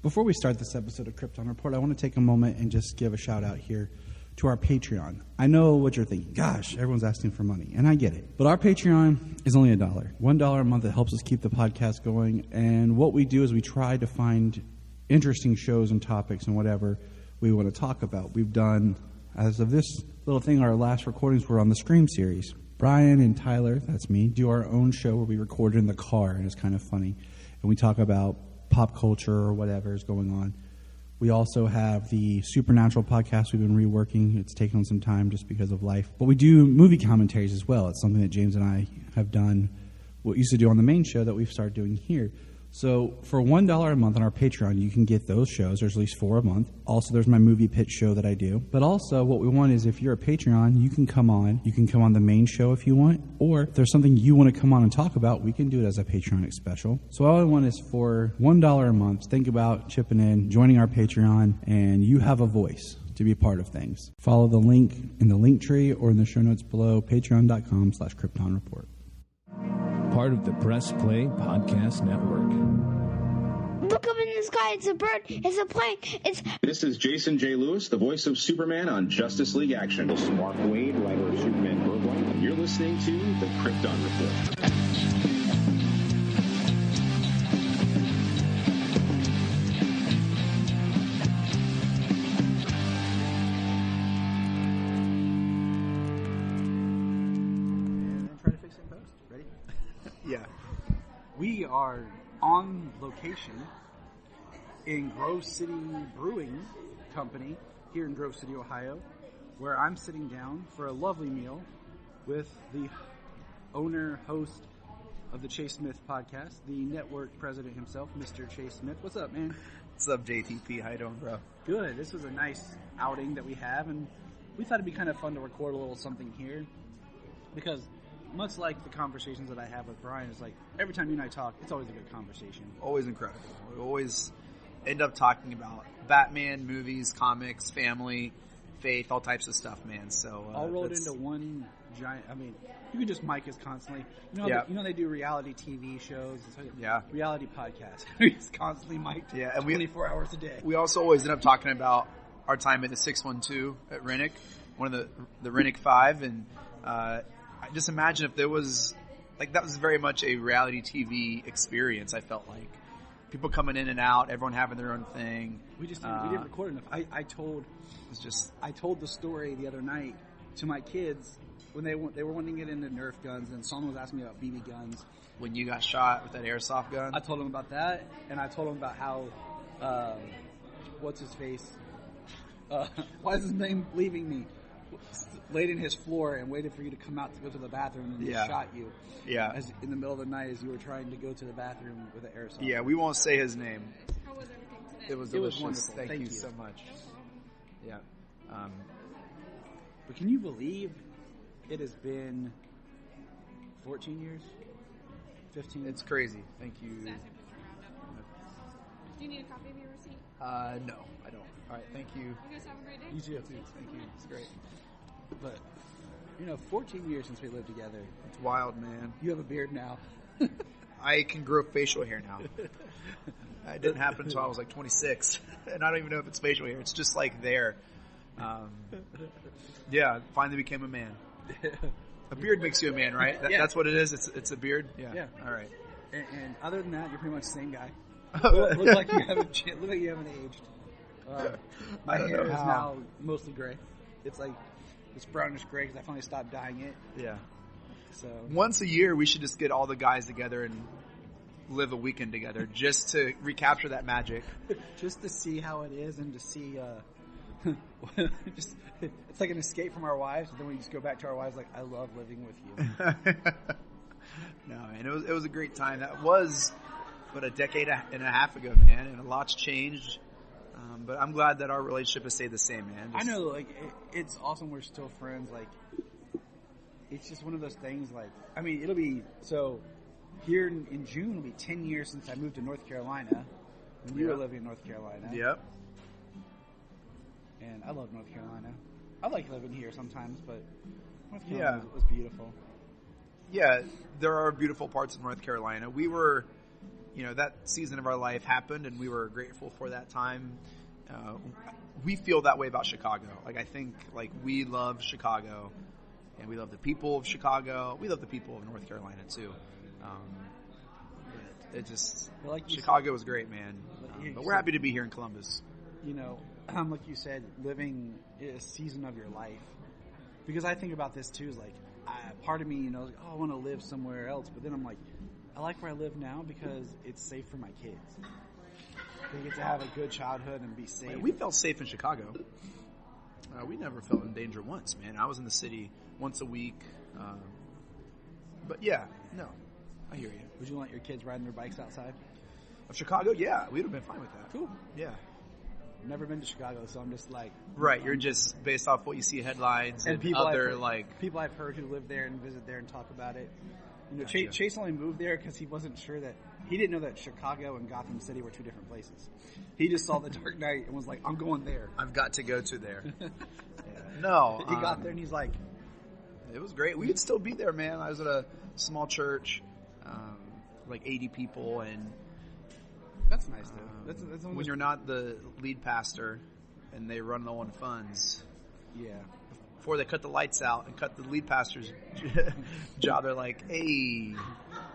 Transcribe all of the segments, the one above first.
Before we start this episode of Krypton Report, I want to take a moment and just give a shout out here to our Patreon. I know what you're thinking. Gosh, everyone's asking for money, and I get it. But our Patreon is only $1. $1 a month. It helps us keep the podcast going. And what we do is we try to find interesting shows and topics and whatever we want to talk about. We've done, as of this little thing, our last recordings were on the Scream series. Brian and Tyler, that's me, do our own show where we record in the car, and it's kind of funny. And we talk about pop culture or whatever is going on. We also have the Supernatural podcast we've been reworking. It's taken on some time just because of life. But we do movie commentaries as well. It's something that James and I have done, what we used to do on the main show that we've started doing here. So for $1 a month on our Patreon, you can get those shows. There's at least 4 a month. Also, there's my movie pitch show that I do. But also, what we want is if you're a Patreon, you can come on. You can come on the main show if you want. Or if there's something you want to come on and talk about, we can do it as a Patreon special. So all I want is for $1 a month, think about chipping in, joining our Patreon, and you have a voice to be a part of things. Follow the link in the link tree or in the show notes below, patreon.com/KryptonReport. Part of the Press Play Podcast Network. Look up in the sky. It's a bird. It's a plane. This is Jason J. Lewis, the voice of Superman on Justice League Action. This is Mark Wade, writer of Superman Worldwide, and you're listening to the Krypton Report. Yeah. We are on location in Grove City Brewing Company here in Grove City, Ohio, where I'm sitting down for a lovely meal with the owner, host of the Chase Smith podcast, the network president himself, Mr. Chase Smith. What's up, man? What's up, JTP? How you doing, bro? Good. This was a nice outing that we have, and we thought it'd be kind of fun to record a little something here because much like the conversations that I have with Brian, it's like every time you and I talk, it's always a good conversation. Always incredible. We always end up talking about Batman, movies, comics, family, faith, all types of stuff, man. So all rolled into one giant. I mean, you can just mic us constantly. You know they do reality TV shows. Reality podcasts. It's constantly mic'd. Yeah, and 24 hours a day. We also always end up talking about our time at the 612 at Rennick, one of the Rennick 5, and just imagine if there was, like, that was very much a reality TV experience, I felt like. People coming in and out, everyone having their own thing. We didn't record enough. I told the story the other night to my kids when they were wanting to get into Nerf guns, and someone was asking me about BB guns. When you got shot with that airsoft gun? I told them about that, and I told them about how, what's his face? Why is his name leaving me? Laid in his floor and waited for you to come out to go to the bathroom, and he shot you. Yeah, in the middle of the night as you were trying to go to the bathroom with an airsoft. Yeah, we won't say his name. How was everything today? It was delicious. It was wonderful. Thank you so much. Yeah. But can you believe it has been 14 years? 15? It's crazy. Thank you. Do you need a copy of your receipt? No, I don't. All right, thank you. You guys have a great day. You too. Thank you. It's great. But, 14 years since we lived together. It's wild, man. You have a beard now. I can grow facial hair now. It didn't happen until I was like 26. And I don't even know if it's facial hair. It's just like there. Finally became a man. A beard makes you a man, right? That's what it is? It's a beard? Yeah. All right. And other than that, you're pretty much the same guy. Look like you haven't aged. My hair is now mostly gray. It's like it's brownish gray because I finally stopped dyeing it. Yeah. So once a year, we should just get all the guys together and live a weekend together just to recapture that magic. Just to see how it is and to see. It's like an escape from our wives, and then we just go back to our wives like, I love living with you. No, man, it was a great time. That was a decade and a half ago, man, and a lot's changed. But I'm glad that our relationship has stayed the same, man. I know, like, it's awesome we're still friends. Like, it's just one of those things, like, I mean, it'll be, so here in June, it'll be 10 years since I moved to North Carolina, when you were living in North Carolina. Yep. And I love North Carolina. I like living here sometimes, but North Carolina was beautiful. Yeah, there are beautiful parts of North Carolina. We were that season of our life happened, and we were grateful for that time. We feel that way about Chicago. Like, I think, like, we love Chicago, and we love the people of Chicago. We love the people of North Carolina too. But it just, like Chicago was great, man. But we're happy to be here in Columbus. Like you said, living a season of your life. Because I think about this too, is like, part of me, I want to live somewhere else. But then I'm like, I like where I live now because it's safe for my kids. They get to have a good childhood and be safe. We felt safe in Chicago. We never felt in danger once, man. I was in the city once a week. But yeah, no, I hear you. Would you want your kids riding their bikes outside? Of Chicago? Yeah, we'd have been fine with that. Cool. Yeah. Never been to Chicago, so I'm just like... Right, you're just based off what you see headlines and people other, people I've heard who live there and visit there and talk about it. Gotcha. Chase only moved there because he wasn't sure that... He didn't know that Chicago and Gotham City were two different places. He just saw The Dark Knight and was like, I'm going there. I've got to go to there. No. He got there and he's like... It was great. We could still be there, man. I was at a small church, like 80 people, and... That's nice, though. That's when you're not the lead pastor and they run low on funds. Yeah. Before they cut the lights out and cut the lead pastor's job, they're like, hey.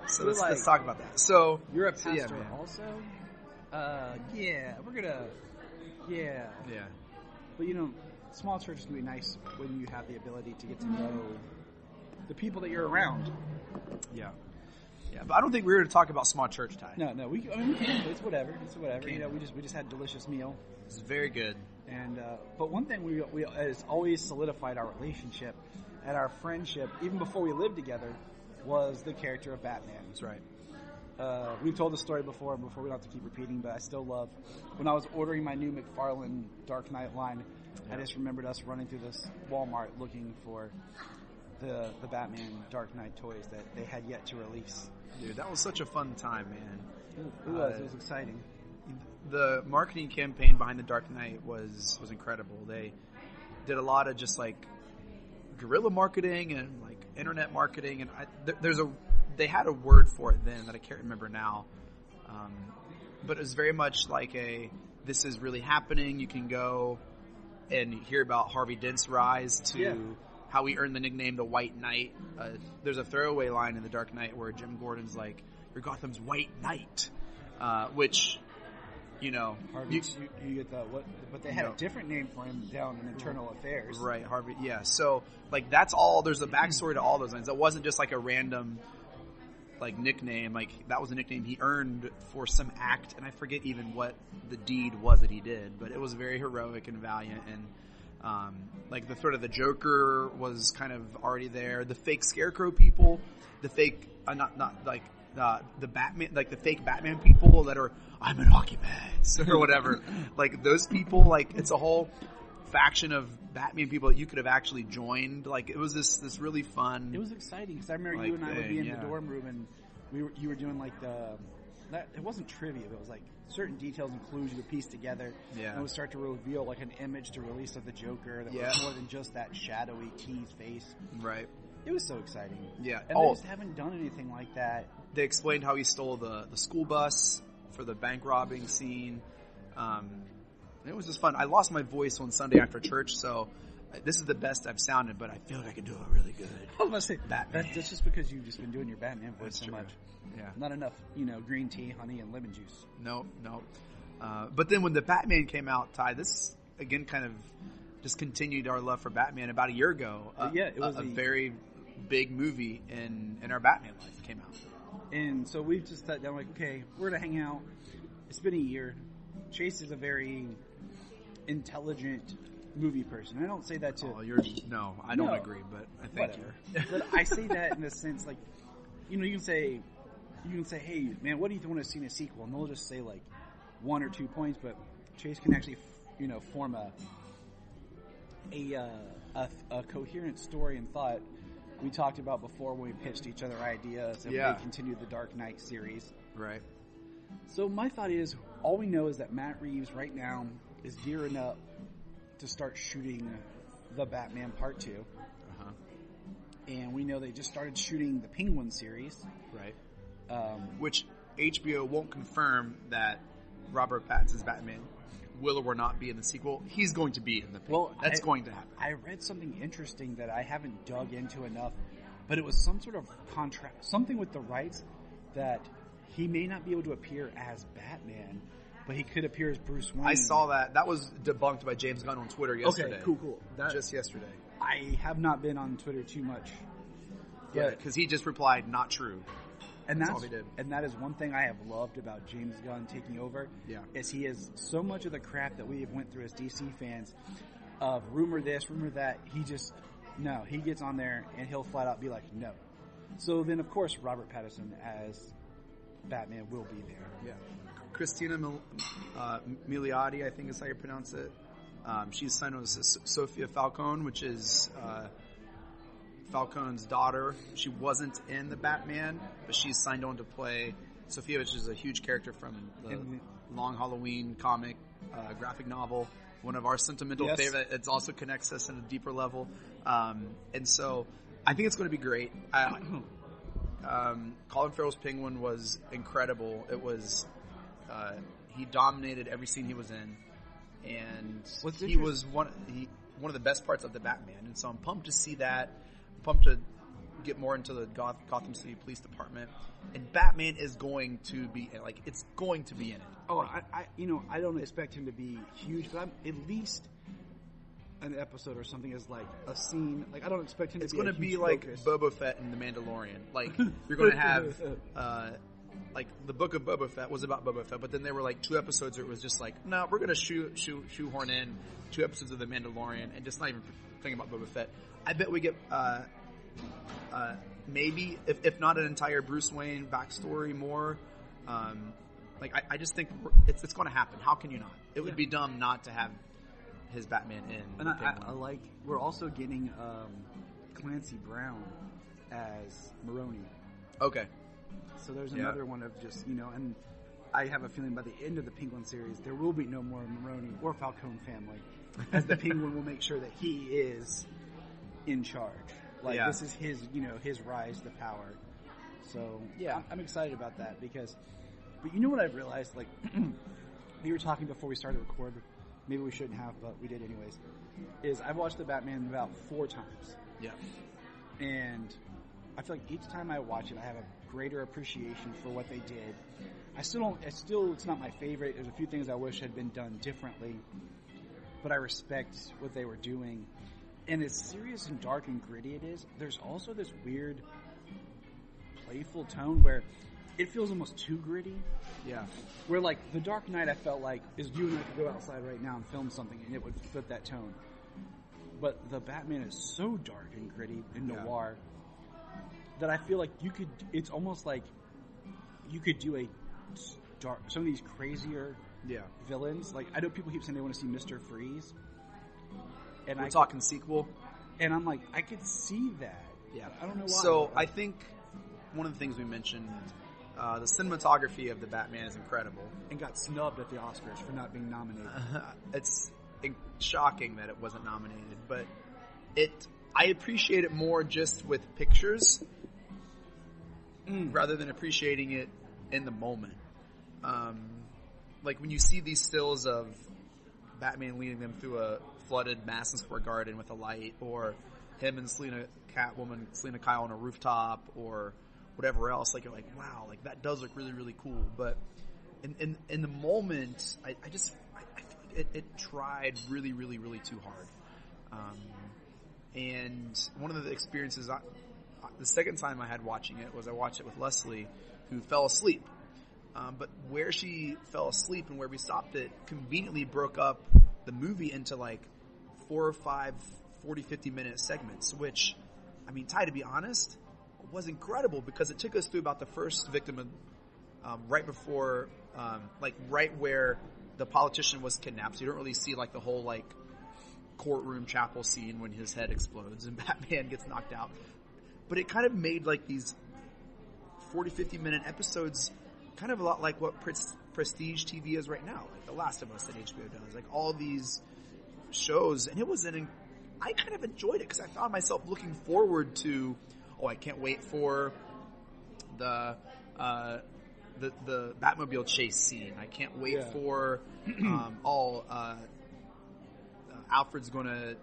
So let's talk about that. So you're a pastor yeah, also? Yeah, we're going to... Yeah. Yeah. But, small churches can be nice when you have the ability to get to know the people that you're around. Yeah. Yeah, but I don't think we're here to talk about small church, Ty. No, we can. It's whatever. We just had a delicious meal. It's very good. And but one thing we has always solidified our relationship and our friendship, even before we lived together, was the character of Batman. That's right. We've told the story before we don't have to keep repeating, but I still love when I was ordering my new McFarlane Dark Knight line. Yeah. I just remembered us running through this Walmart looking for the Batman Dark Knight toys that they had yet to release. Dude, that was such a fun time, man. It was exciting. The marketing campaign behind the Dark Knight was incredible. They did a lot of just like guerrilla marketing and like internet marketing, and they had a word for it then that I can't remember now. But it was very much like this is really happening. You can go and hear about Harvey Dent's rise to how he earned the nickname the White Knight. There's a throwaway line in the Dark Knight where Jim Gordon's like, "You're Gotham's White Knight," which, Harvey, you get the what? But they had a different name for him down in Internal Affairs, right? Harvey, yeah. So like that's all. There's a backstory to all those lines. That wasn't just like a random like nickname. Like that was a nickname he earned for some act, and I forget even what the deed was that he did, but it was very heroic and valiant. And like the threat of the Joker was kind of already there. The fake Scarecrow people, the fake the Batman, like the fake Batman people that are I'm an Occupants or whatever. Like those people, like it's a whole faction of Batman people that you could have actually joined. Like it was this really fun. It was exciting because I remember you and I would be in the dorm room and you were doing like it wasn't trivia, but it was like certain details and clues you would piece together. Yeah. And it would start to reveal like an image to release of the Joker that was more than just that shadowy teased face. Right. It was so exciting. Yeah. And they just haven't done anything like that. They explained how he stole the school bus for the bank robbing scene. It was just fun. I lost my voice on Sunday after church, so this is the best I've sounded, but I feel like I can do it really good. I was about to say, that's just because you've just been doing your Batman voice so much. Yeah. Not enough, green tea, honey, and lemon juice. No. But then when the Batman came out, Ty, this again kind of just continued our love for Batman. About a year ago, it was a very big movie in our Batman life came out. And so we've just sat down like, okay, we're going to hang out. It's been a year. Chase is a very intelligent movie person. I don't say that to... I don't agree, but I think you're... But I say that in the sense, like, you can say, hey, man, what do you want to see in a sequel? And they'll just say, like, 1 or 2 points, but Chase can actually, form a coherent story and thought. We talked about before when we pitched each other ideas and we continued the Dark Knight series. Right. So my thought is, all we know is that Matt Reeves right now is gearing up to start shooting the Batman Part 2. Uh-huh. And we know they just started shooting the Penguin series. Right. Which HBO won't confirm that Robert Pattinson's Batman will or not be in the sequel, he's going to be in the Penguin. That's going to happen. I read something interesting that I haven't dug into enough, but it was some sort of contract, something with the rights that he may not be able to appear as Batman, but he could appear as Bruce Wayne. I saw that. That was debunked by James Gunn on Twitter yesterday. Okay, cool. Just yesterday. I have not been on Twitter too much. Yeah, because he just replied, not true. And that's all he did. And that is one thing I have loved about James Gunn taking over. Yeah. Is he is so much of the crap that we have went through as DC fans of rumor this, rumor that. He gets on there and he'll flat out be like, no. So then, of course, Robert Pattinson as Batman will be there. Yeah. Christina Milioti, I think is how you pronounce it. She's signed on as Sophia Falcone, which is Falcone's daughter. She wasn't in the Batman, but she's signed on to play Sophia, which is a huge character from the Long Halloween comic, graphic novel. One of our sentimental favorite. It also connects us on a deeper level. And so I think it's going to be great. Colin Farrell's Penguin was incredible. It was, he dominated every scene he was in. And he was one of the best parts of the Batman. And so I'm pumped to see that. I'm pumped to get more into the Gotham City Police Department. And Batman is going to be, it's going to be in it. Oh, I don't expect him to be huge, but I'm at least an episode or something is like a scene. Like, I don't expect him to be. It's going to be like Boba Fett and the Mandalorian. Like, you're going to have, like, the book of Boba Fett was about Boba Fett, but then there were like 2 episodes where it was just like, no, we're going to shoehorn in 2 episodes of the Mandalorian and just not even thinking about Boba Fett. I bet we get, maybe, if not an entire Bruce Wayne backstory more, I just think it's going to happen. How can you not? It would be dumb not to have his Batman in. And I like, we're also getting Clancy Brown as Maroni. Okay. So there's another one of just, and I have a feeling by the end of the Penguin series, there will be no more Maroni or Falcone family, as the Penguin will make sure that he is in charge. Like, this is his, his rise to power. So, yeah, I'm excited about that but you know what I've realized? Like, we were talking before we started to record, maybe we shouldn't have, but we did anyways, is I've watched the Batman about 4 times. Yeah. And I feel like each time I watch it, I have a greater appreciation for what they did. It's not my favorite. There's a few things I wish had been done differently, but I respect what they were doing. And as serious and dark and gritty it is, there's also this weird, playful tone where it feels almost too gritty. Yeah. Where, like, The Dark Knight, I felt like, is you and I could go outside right now and film something, and it would fit that tone. But the Batman is so dark and gritty and noir that I feel like it's almost like you could do some of these crazier villains. Like, I know people keep saying they want to see Mr. Freeze. And we're talking sequel. And I'm like, I could see that. Yeah. I don't know why. So I think one of the things we mentioned, the cinematography of the Batman is incredible. And got snubbed at the Oscars for not being nominated. It's shocking that it wasn't nominated, but I appreciate it more just with pictures rather than appreciating it in the moment. Like when you see these stills of Batman leading them through a flooded Madison Square Garden with a light, or him and Selena Kyle on a rooftop, or whatever else, like, you're like, wow, like that does look really, really cool. But in the moment, I feel like it tried really, really, really too hard. And one of the experiences, the second time I had watching it was I watched it with Leslie, who fell asleep. But where she fell asleep and where we stopped it conveniently broke up the movie into like 4 or 5 40, 50-minute segments, which, I mean, Ty, to be honest, was incredible because it took us through about the first victim of, right before, right where the politician was kidnapped. So you don't really see like the whole like courtroom chapel scene when his head explodes and Batman gets knocked out. But it kind of made like these 40, 50-minute episodes kind of a lot like what Prestige TV is right now, like The Last of Us that HBO does, like all these shows. And it was I kind of enjoyed it because I found myself looking forward to, I can't wait for the the Batmobile chase scene. I can't wait for Alfred's gonna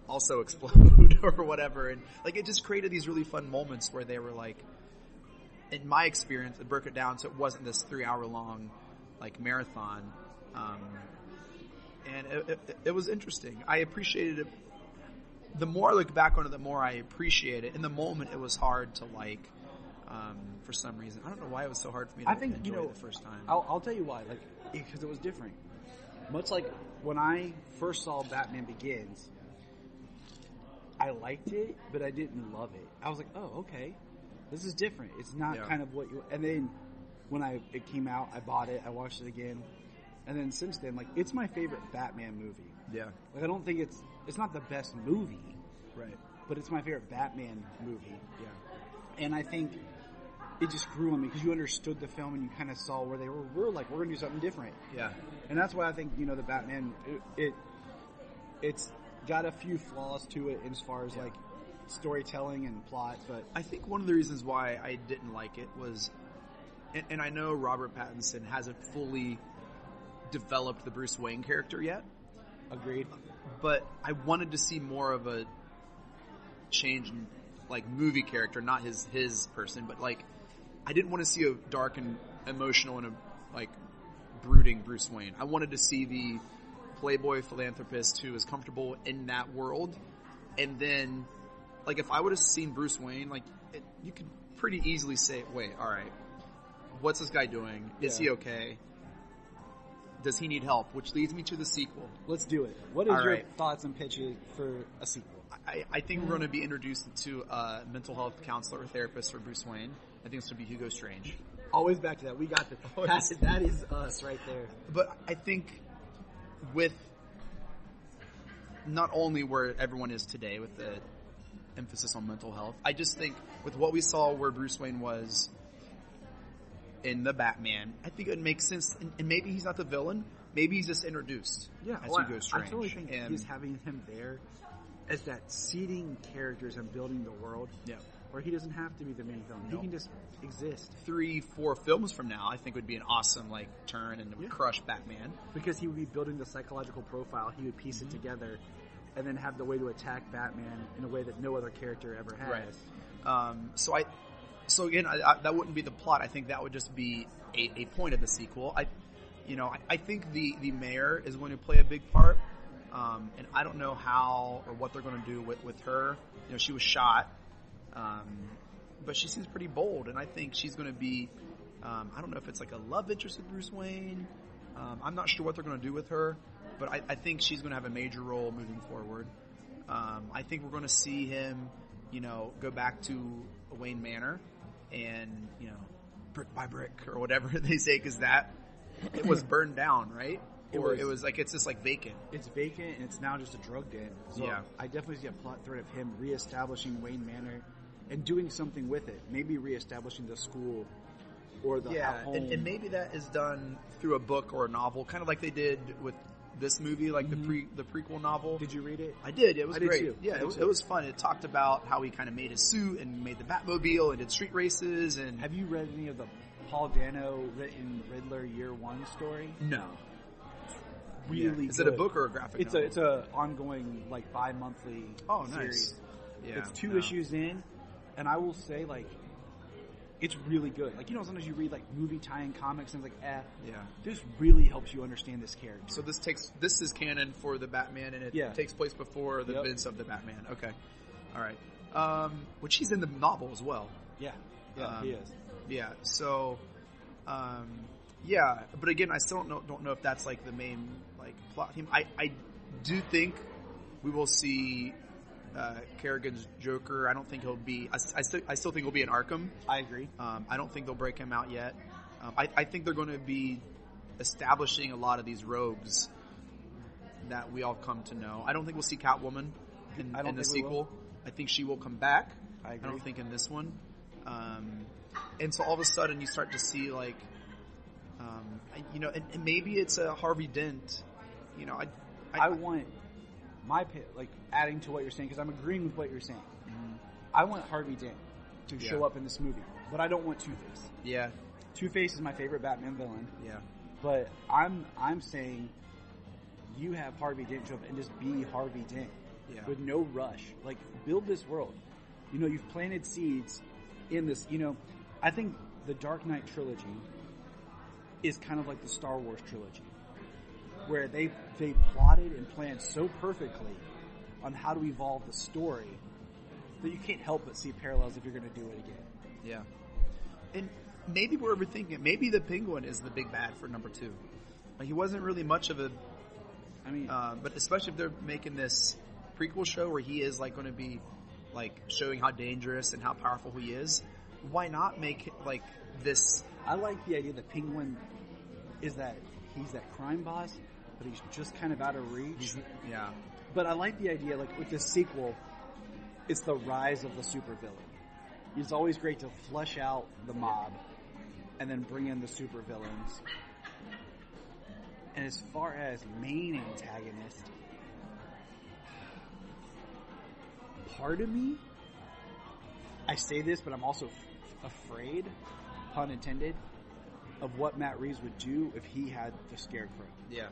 also explode or whatever, and like it just created these really fun moments where they were like, in my experience, it broke it down so it wasn't this 3-hour long like marathon, and it was interesting. I appreciated it. The more I look back on it, the more I appreciate it. In the moment, it was hard to like. For some reason, I don't know why it was so hard for me to enjoy it the first time. I'll tell you why. Like, because it was different. Much like when I first saw Batman Begins, I liked it, but I didn't love it. I was like, oh, okay, this is different. It's not kind of what you. And then when it came out, I bought it. I watched it again, and then since then, like, it's my favorite Batman movie. Yeah. Like, I don't think it's not the best movie, right? But it's my favorite Batman movie. Yeah. And I think it just grew on me because you understood the film and you kind of saw where they were like, we're going to do something different. Yeah. And that's why I think, the Batman, it's got a few flaws to it as far as like storytelling and plot, but I think one of the reasons why I didn't like it was, and I know Robert Pattinson hasn't fully developed the Bruce Wayne character yet. Agreed. But I wanted to see more of a change in like movie character, not his person, but like I didn't want to see a dark and emotional and a like brooding Bruce Wayne. I wanted to see the playboy philanthropist who is comfortable in that world. And then like if I would have seen Bruce Wayne, like you could pretty easily say, wait, all right, what's this guy doing? Is he okay? Does he need help? Which leads me to the sequel. Let's do it. What is your thoughts and pitches for a sequel? I think we're going to be introduced to a mental health counselor or therapist for Bruce Wayne. I think it's going to be Hugo Strange. Always back to that. We got that is us right there. But I think with not only where everyone is today with the emphasis on mental health, I just think with what we saw where Bruce Wayne was in the Batman, I think it would make sense. And maybe he's not the villain. Maybe he's just introduced as Hugo Strange. I totally think just having him there as that seeding characters and building the world. Yeah. Where he doesn't have to be the main villain. He can just exist. 3-4 films from now, I think would be an awesome like turn and would crush Batman. Because he would be building the psychological profile. He would piece it together and then have the way to attack Batman in a way that no other character ever has. Right. So again, that wouldn't be the plot. I think that would just be a point of the sequel. I think the mayor is going to play a big part. And I don't know how or what they're going to do with her. She was shot, but she seems pretty bold, and I think she's going to be. I don't know if it's like a love interest with Bruce Wayne. I'm not sure what they're going to do with her, but I think she's going to have a major role moving forward. I think we're going to see him, go back to Wayne Manor, and brick by brick or whatever they say, because it was burned down, right? It was like, it's just like vacant. It's vacant, and it's now just a drug den. So I definitely see a plot thread of him reestablishing Wayne Manor and doing something with it. Maybe reestablishing the school or the home. And maybe that is done through a book or a novel, kind of like they did with this movie, like the prequel novel. Did you read it? I did. It was great. Too. Yeah, it was fun. It talked about how he kind of made his suit and made the Batmobile and did street races. And have you read any of the Paul Dano written Riddler Year One story? No. Really Is it a book or a graphic novel? It's a ongoing like bi-monthly series. Yeah, it's 2 issues in, and I will say like it's really good. Like sometimes you read like movie tie-in comics and it's like this really helps you understand this character. So this is canon for the Batman, and it takes place before the events of the Batman. Okay, all right. Which he's in the novel as well. Yeah, he is. Yeah. So, but again, I still don't know if that's like the main like plot theme. I do think we will see Kerrigan's Joker. I don't think he'll be. I still think he'll be in Arkham. I agree. I don't think they'll break him out yet. I think they're going to be establishing a lot of these rogues that we all come to know. I don't think we'll see Catwoman in the sequel. I think she will come back. I agree. I don't think in this one. And so all of a sudden you start to see like, and maybe it's a Harvey Dent. I want my like adding to what you're saying, because I'm agreeing with what you're saying. I want Harvey Dent to show up in this movie, but I don't want Two-Face. Yeah. Two-Face is my favorite Batman villain. Yeah. But I'm saying you have Harvey Dent show up and just be Harvey Dent with no rush. Like, build this world. You know, you've planted seeds in this. You know, I think the Dark Knight trilogy is kind of like the Star Wars trilogy, where they plotted and planned so perfectly on how to evolve the story that you can't help but see parallels if you're going to do it again. Yeah. And maybe we're overthinking it. Maybe the Penguin is the big bad for number 2. Like, he wasn't really much of a... I mean... but especially if they're making this prequel show where he is, like, going to be, like, showing how dangerous and how powerful he is, why not make, like, this... I like the idea that Penguin is that he's that crime boss, but he's just kind of out of reach. Yeah. But I like the idea, like, with this sequel, it's the rise of the supervillain. It's always great to flesh out the mob and then bring in the supervillains. And as far as main antagonist, part of me, I say this, but I'm also afraid, pun intended, of what Matt Reeves would do if he had the Scarecrow. Yeah.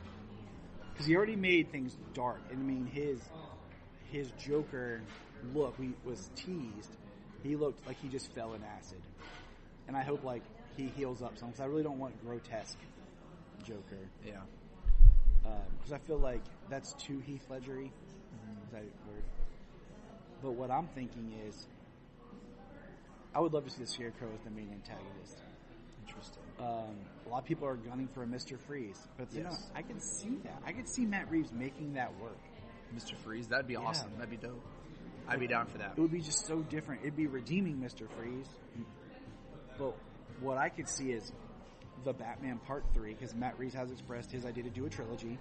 Because he already made things dark. I mean, his Joker look was teased. He looked like he just fell in acid. And I hope, like, he heals up some, because I really don't want grotesque Joker. Yeah. Because I feel like that's too Heath Ledger-y. Is that a word? But what I'm thinking is, I would love to see the Scarecrow as the main antagonist. Interesting. A lot of people are gunning for a Mr. Freeze, but you know, Yes. I can see that. I can see Matt Reeves making that work. Mr. Freeze, that'd be awesome. That'd be dope. I'd be down for that. It would be just so different. It'd be redeeming Mr. Freeze. But what I could see is the Batman Part 3, because Matt Reeves has expressed his idea to do a trilogy,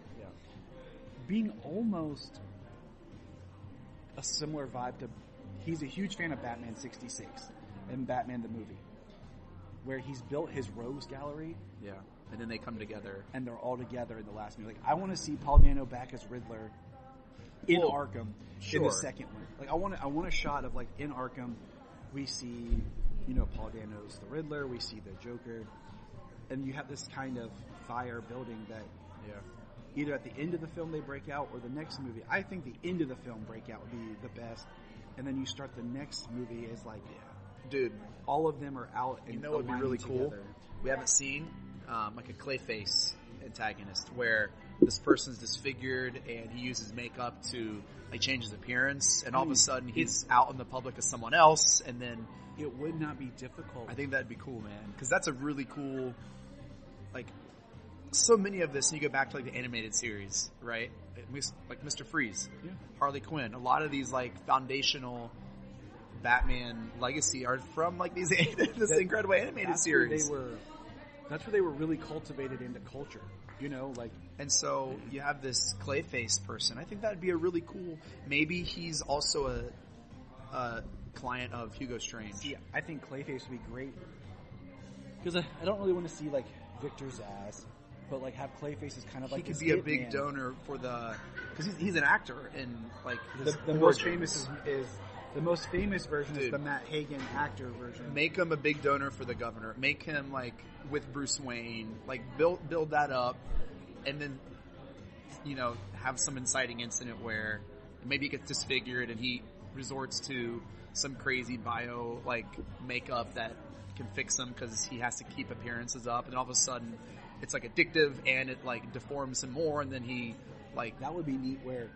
being almost a similar vibe to... He's a huge fan of Batman 66 and Batman the movie, where he's built his Rogues Gallery. Yeah. And then they come together. And they're all together in the last movie. Like, I want to see Paul Dano back as Riddler in Arkham in the second one. Like, I want a shot of, like, in Arkham, we see, you know, Paul Dano's the Riddler, we see the Joker, and you have this kind of fire building that either at the end of the film they break out or the next movie. I think the end of the film breakout would be the best, and then you start the next movie as, like, dude, all of them are out and you know what would be really cool? together. We haven't seen like a Clayface antagonist where this person's disfigured and he uses makeup to like change his appearance, and all of a sudden he's out in the public as someone else, and then it would not be difficult. I think that'd be cool, man, because that's a really cool, like, so many of this. And you go back to like the animated series, right? Like Mr. Freeze, Harley Quinn. A lot of these like foundational Batman legacy are from like this incredible animated series. That's where they were really cultivated into culture, you know, like. And so you have this Clayface person. I think that'd be a really cool. Maybe he's also a client of Hugo Strange. See, I think Clayface would be great because I don't really want to see like Victor Zsasz, but like have Clayface as kind of like he could be a big donor for the because he's an actor and like the most famous is. The most famous version is the Matt Hagen actor version. Make him a big donor for the governor. Make him like with Bruce Wayne. Like build that up, and then you know have some inciting incident where maybe he gets disfigured and he resorts to some crazy bio like makeup that can fix him because he has to keep appearances up, and then all of a sudden it's like addictive and it like deforms him more, and then he like that would be neat where.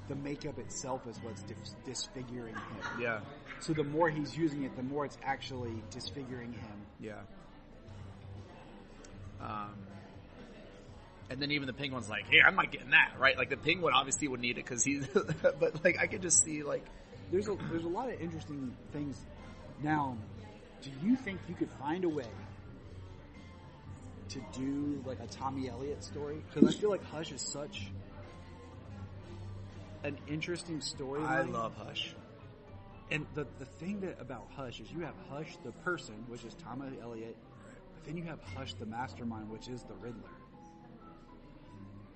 The makeup itself is what's disfiguring him. Yeah. So the more he's using it, the more it's actually disfiguring him. Yeah. And then even the Penguin's like, hey, I'm not getting that, right? Like the Penguin obviously would need it because he's, but like I could just see like, there's a lot of interesting things. Now, do you think you could find a way to do like a Tommy Elliott story? Because I feel like Hush is such an interesting story. I love Hush. And the thing about Hush is you have Hush the person, which is Tommy Elliott, but then you have Hush the mastermind, which is the Riddler.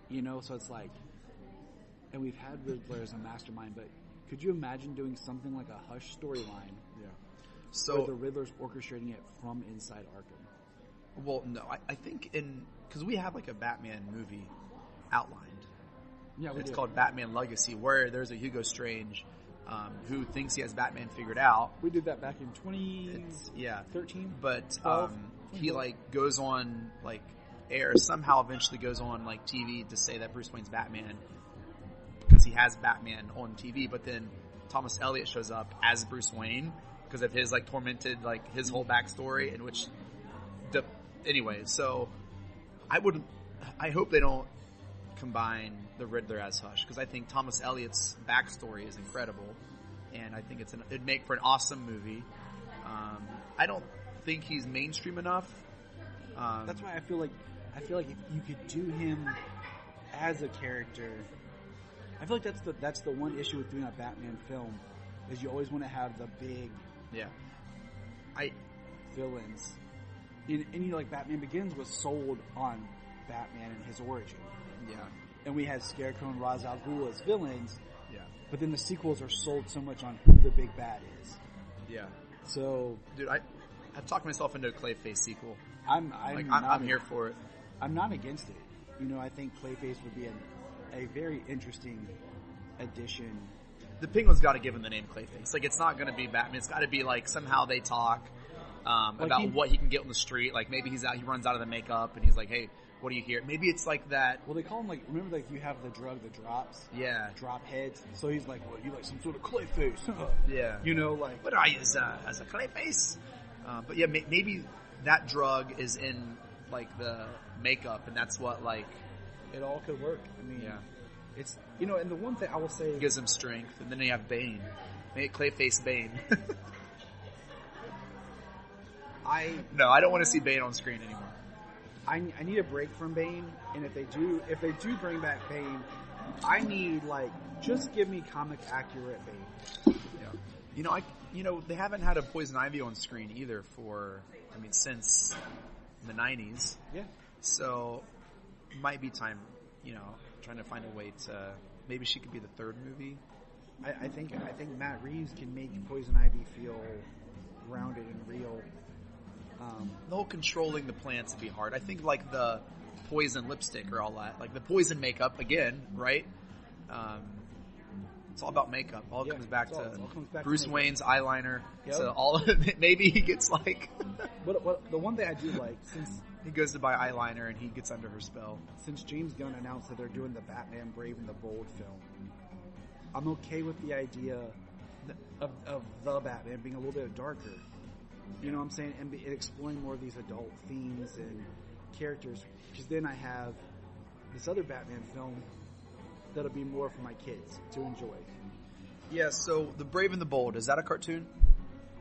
You know, so it's like, and we've had Riddler as a mastermind, but could you imagine doing something like a Hush storyline? Yeah. So where the Riddler's orchestrating it from inside Arkham. Well, no, I think because we have like a Batman movie outlined. Yeah, It's called Batman Legacy, where there's a Hugo Strange who thinks he has Batman figured out. We did that back in 2013. But 12, he like goes on like air, somehow eventually goes on like TV to say that Bruce Wayne's Batman because he has Batman on TV. But then Thomas Elliott shows up as Bruce Wayne because of his like tormented, like his whole backstory, in which anyway. So I hope they don't combine the Riddler as Hush, because I think Thomas Elliott's backstory is incredible, and I think it'd make for an awesome movie. I don't think he's mainstream enough. That's why I feel like if you could do him as a character, I feel like that's the one issue with doing a Batman film, is you always want to have the big villains. And you know, like Batman Begins was sold on Batman and his origin. Yeah. And we had Scarecrow and Ra's al Ghul as villains. Yeah. But then the sequels are sold so much on who the big bad is. Yeah. So, dude, I've talked myself into a Clayface sequel. I'm here for it. I'm not against it. You know, I think Clayface would be a very interesting addition. The Penguin's got to give him the name Clayface. Like, it's not going to be Batman. It's got to be like somehow they talk about what he can get on the street. Like, maybe he runs out of the makeup and he's like, hey, what do you hear? Maybe it's like that. Well, they call him, like, remember, like, you have the drug that drops? Yeah. Drop heads. So he's like, well, you like some sort of Clayface. Yeah. You know, like. What do I use as a Clayface? But yeah, maybe that drug is in, like, the makeup, and that's what, like. It all could work. I mean, yeah. It's, you know, and the one thing I will say. It gives him strength, and then you have Bane. Make Clayface Bane. No, I don't want to see Bane on screen anymore. I need a break from Bane, and if they do bring back Bane, I need, like, just give me comic accurate Bane. Yeah. They haven't had a Poison Ivy on screen either since the 90s. Yeah. So might be time, trying to find a way to, maybe she could be the third movie. I think Matt Reeves can make Poison Ivy feel grounded and real. The whole controlling the plants would be hard. I think like the poison lipstick or all that, like the poison makeup again, right? It's all about makeup. All comes back to Bruce Wayne's eyeliner. Yep. So all of it, maybe he gets like. But the one thing I do like, since he goes to buy eyeliner and he gets under her spell. Since James Gunn announced that they're doing the Batman Brave and the Bold film, I'm okay with the idea of the Batman being a little bit darker. You know what I'm saying? And exploring more of these adult themes and characters. Because then I have this other Batman film that'll be more for my kids to enjoy. Yeah, so The Brave and the Bold, is that a cartoon?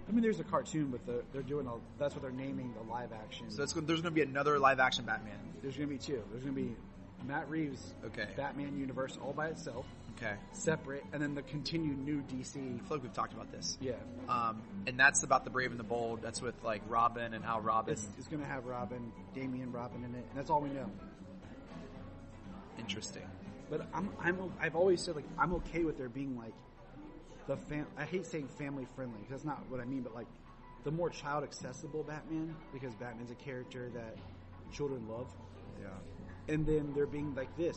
I mean, there's a cartoon, but they're doing that's what they're naming the live action. So there's going to be another live action Batman. There's going to be two. There's going to be Matt Reeves' Batman universe all by itself. Okay. Separate, and then the continued new DC. I feel like we've talked about this. Yeah. And that's about the Brave and the Bold. That's with like Robin and how Robin. It's going to have Damian Robin in it, and that's all we know. Interesting. But I've always said, like, I'm okay with there being like I hate saying family friendly because that's not what I mean, but like the more child accessible Batman, because Batman's a character that children love. Yeah. And then there being like the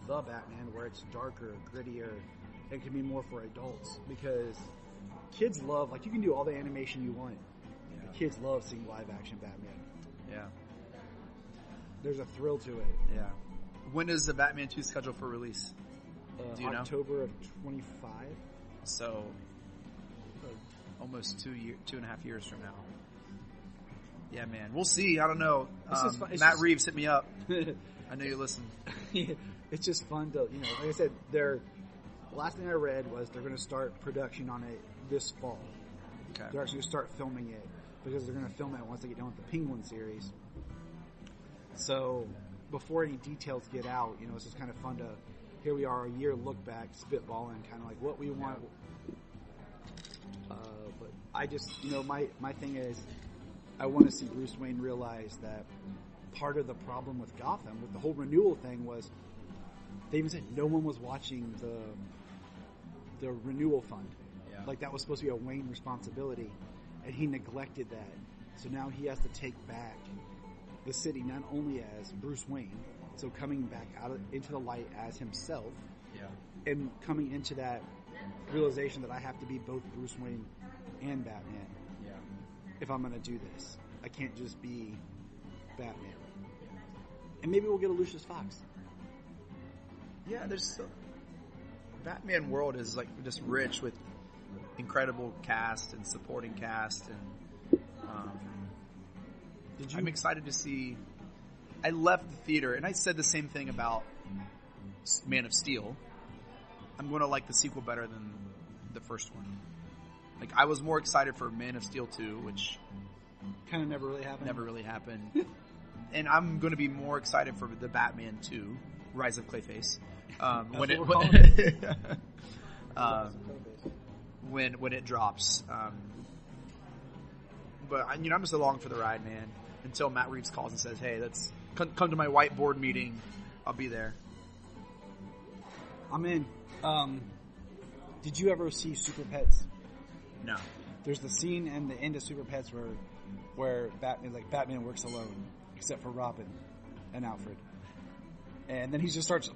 Batman, where it's darker, grittier, and can be more for adults, because kids love, like, you can do all the animation you want. Yeah. The kids love seeing live action Batman. Yeah. There's a thrill to it. Yeah. When is the Batman 2 scheduled for release? Do you know? October of 25. So almost 2.5 years from now. Yeah, man. We'll see. I don't know. Matt Reeves, hit me up. I know you listen. It's just fun to, like I said, the last thing I read was they're going to start production on it this fall. Okay. They're actually going to start filming it because they're going to film it once they get done with the Penguin series. So before any details get out, it's just kind of fun to, here we are, a year look back, spitballing, kind of like what we want. But I just, my thing is, I want to see Bruce Wayne realize that part of the problem with Gotham, with the whole renewal thing, was they even said no one was watching the renewal fund. Yeah. Like, that was supposed to be a Wayne responsibility, and he neglected that. So now he has to take back the city not only as Bruce Wayne, so coming back into the light as himself, and coming into that realization that I have to be both Bruce Wayne and Batman. If I'm going to do this, I can't just be Batman. And maybe we'll get a Lucius Fox. Yeah, Batman world is like just rich with incredible cast and supporting cast, and I'm excited to see. I left the theater and I said the same thing about Man of Steel. I'm going to like the sequel better than the first one. Like, I was more excited for Man of Steel 2, which kind of never really happened. And I'm going to be more excited for the Batman 2, Rise of Clayface. When it drops. But I'm just along for the ride, man. Until Matt Reeves calls and says, "Hey, let's come to my whiteboard meeting." I'll be there. I'm in. Did you ever see Super Pets? No. There's the scene in the end of Super Pets where Batman works alone, except for Robin and Alfred. And then he just starts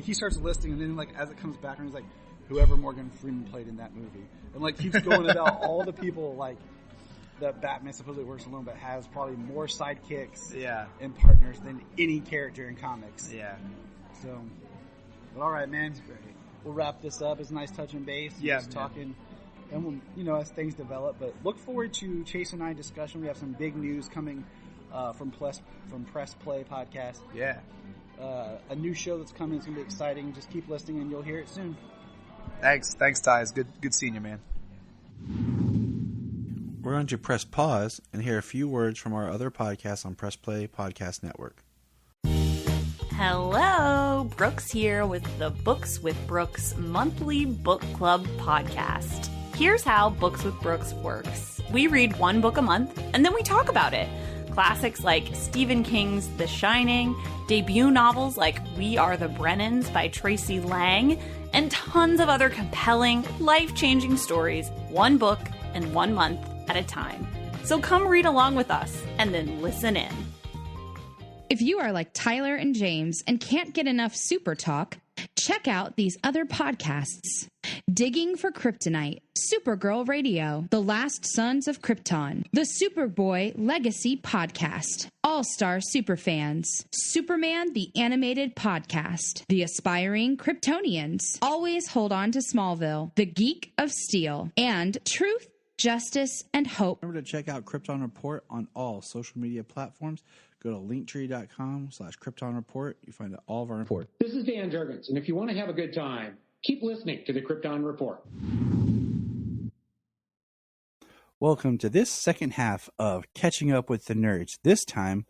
he starts listing, and then as it comes back, and he's like, whoever Morgan Freeman played in that movie, and keeps going about all the people that Batman supposedly works alone, but has probably more sidekicks and partners than any character in comics. Yeah. So, but all right, man. We'll wrap this up. It's a nice touching base. Just talking, and we'll, as things develop. But look forward to Chase and I discussion. We have some big news coming from Press Play podcast. Yeah. A new show that's coming. It's gonna be exciting. Just keep listening, and you'll hear it soon. Thanks, Ty. It's good seeing you, man. We're going to press pause and hear a few words from our other podcasts on Press Play Podcast Network. Hello, Brooks here with the Books with Brooks monthly book club podcast. Here's how Books with Brooks works. We read one book a month, and then we talk about it. Classics like Stephen King's The Shining, debut novels like We Are the Brennans by Tracy Lang, and tons of other compelling, life-changing stories, one book and 1 month at a time. So come read along with us, and then listen in. If you are like Tyler and James and can't get enough Super Talk, check out these other podcasts. Digging for Kryptonite, Supergirl Radio, The Last Sons of Krypton, the Superboy Legacy Podcast, All-Star Superfans, Superman the Animated Podcast, The Aspiring Kryptonians, Always Hold On to Smallville, The Geek of Steel, and Truth, Justice, and Hope. Remember to check out Krypton Report on all social media platforms. Go to linktree.com/Krypton Report. You find all of our reports. This is Dan Jurgens, and if you want to have a good time, keep listening to the Krypton Report. Welcome to this second half of Catching Up with the Nerds. This time,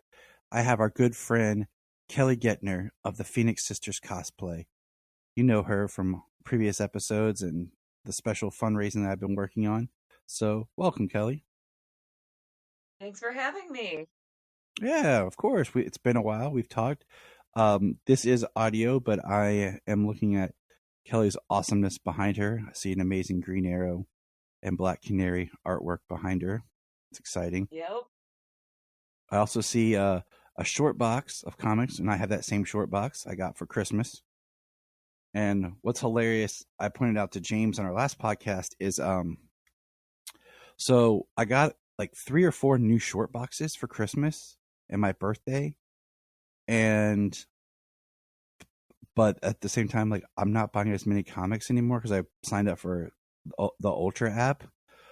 I have our good friend Kelly Guentner of the Phoenix Sisters cosplay. You know her from previous episodes and the special fundraising that I've been working on. So, welcome, Kelly. Thanks for having me. Yeah, of course. It's been a while. We've talked. This is audio, but I am looking at Kelly's awesomeness behind her. I see an amazing Green Arrow and Black Canary artwork behind her. It's exciting. Yep. I also see a short box of comics, and I have that same short box I got for Christmas. And what's hilarious, I pointed out to James on our last podcast, is so I got like 3 or 4 new short boxes for Christmas and my birthday, but at the same time, like, I'm not buying as many comics anymore because I signed up for the Ultra app.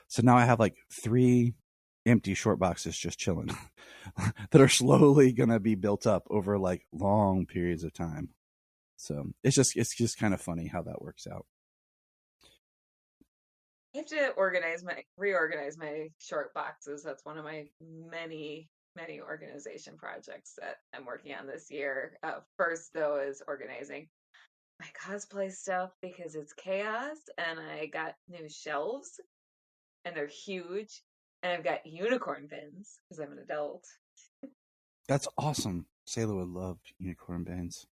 So now I have like 3 empty short boxes just chilling that are slowly gonna be built up over like long periods of time. So it's just kind of funny how that works out. I have to reorganize my short boxes. That's one of my many organization projects that I'm working on this year. First, though, is organizing my cosplay stuff because it's chaos, and I got new shelves, and they're huge, and I've got unicorn bins because I'm an adult. That's awesome. Sailor would love unicorn bins.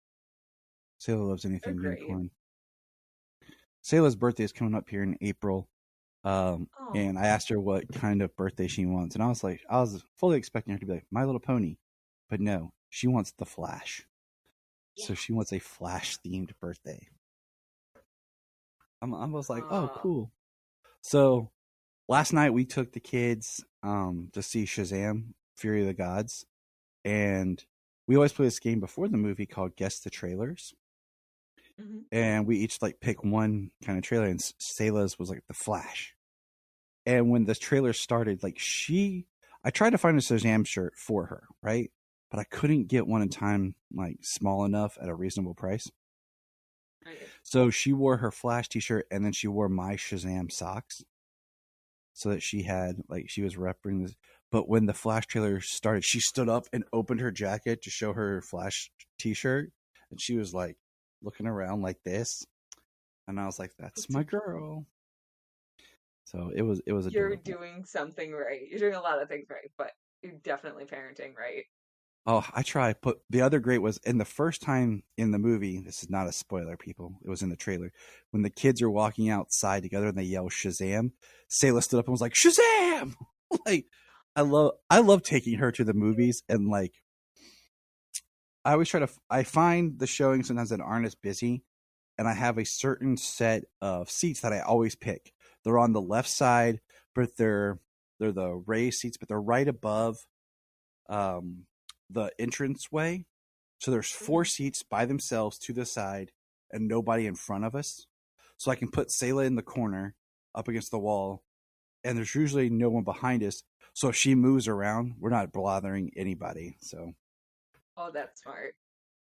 Sailor loves anything unicorn. Sailor's birthday is coming up here in April. And I asked her what kind of birthday she wants, and I was fully expecting her to be like My Little Pony, But no, she wants the Flash. So she wants a Flash-themed birthday. I was like, oh, cool. So last night we took the kids to see Shazam, Fury of the Gods. And we always play this game before the movie called Guess the Trailers. Mm-hmm. And we each like pick one kind of trailer, and Sayla's was like the Flash. And when the trailer started, like I tried to find a Shazam shirt for her, right? But I couldn't get one in time, like small enough at a reasonable price. Okay. So she wore her Flash t-shirt, and then she wore my Shazam socks, so that she had like she was repping this. But when the Flash trailer started, she stood up and opened her jacket to show her Flash t-shirt, and she was like looking around like this, and I was like, "That's my girl." So it was adorable. You're doing something right. You're doing a lot of things right, but you're definitely parenting right. Oh, I try. But the other great was in the first time in the movie. This is not a spoiler, people. It was in the trailer when the kids are walking outside together and they yell Shazam. Sayla stood up and was like, Shazam! Like, I love taking her to the movies, and like I always I find the showings sometimes that aren't as busy, and I have a certain set of seats that I always pick. They're on the left side, but they're the raised seats, but they're right above the entranceway. So there's 4 seats by themselves to the side and nobody in front of us. So I can put Sayla in the corner up against the wall, and there's usually no one behind us. So if she moves around, we're not bothering anybody. So. Oh, that's smart.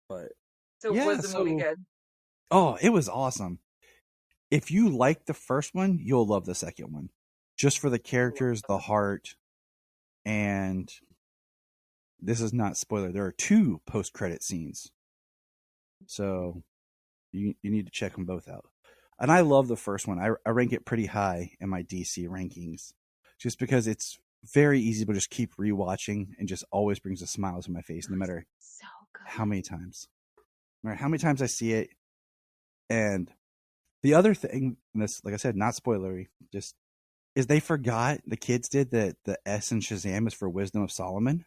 But so yeah, was the movie good? Oh, it was awesome. If you like the first one, you'll love the second one. Just for the characters, the heart, and this is not spoiler. There are 2 post-credit scenes. So you need to check them both out. And I love the first one. I rank it pretty high in my DC rankings, just because it's very easy to just keep rewatching and just always brings a smile to my face, no matter how many times. No matter how many times I see it. And the other thing, and this, like I said, not spoilery, just is the kids did that the S in Shazam is for Wisdom of Solomon.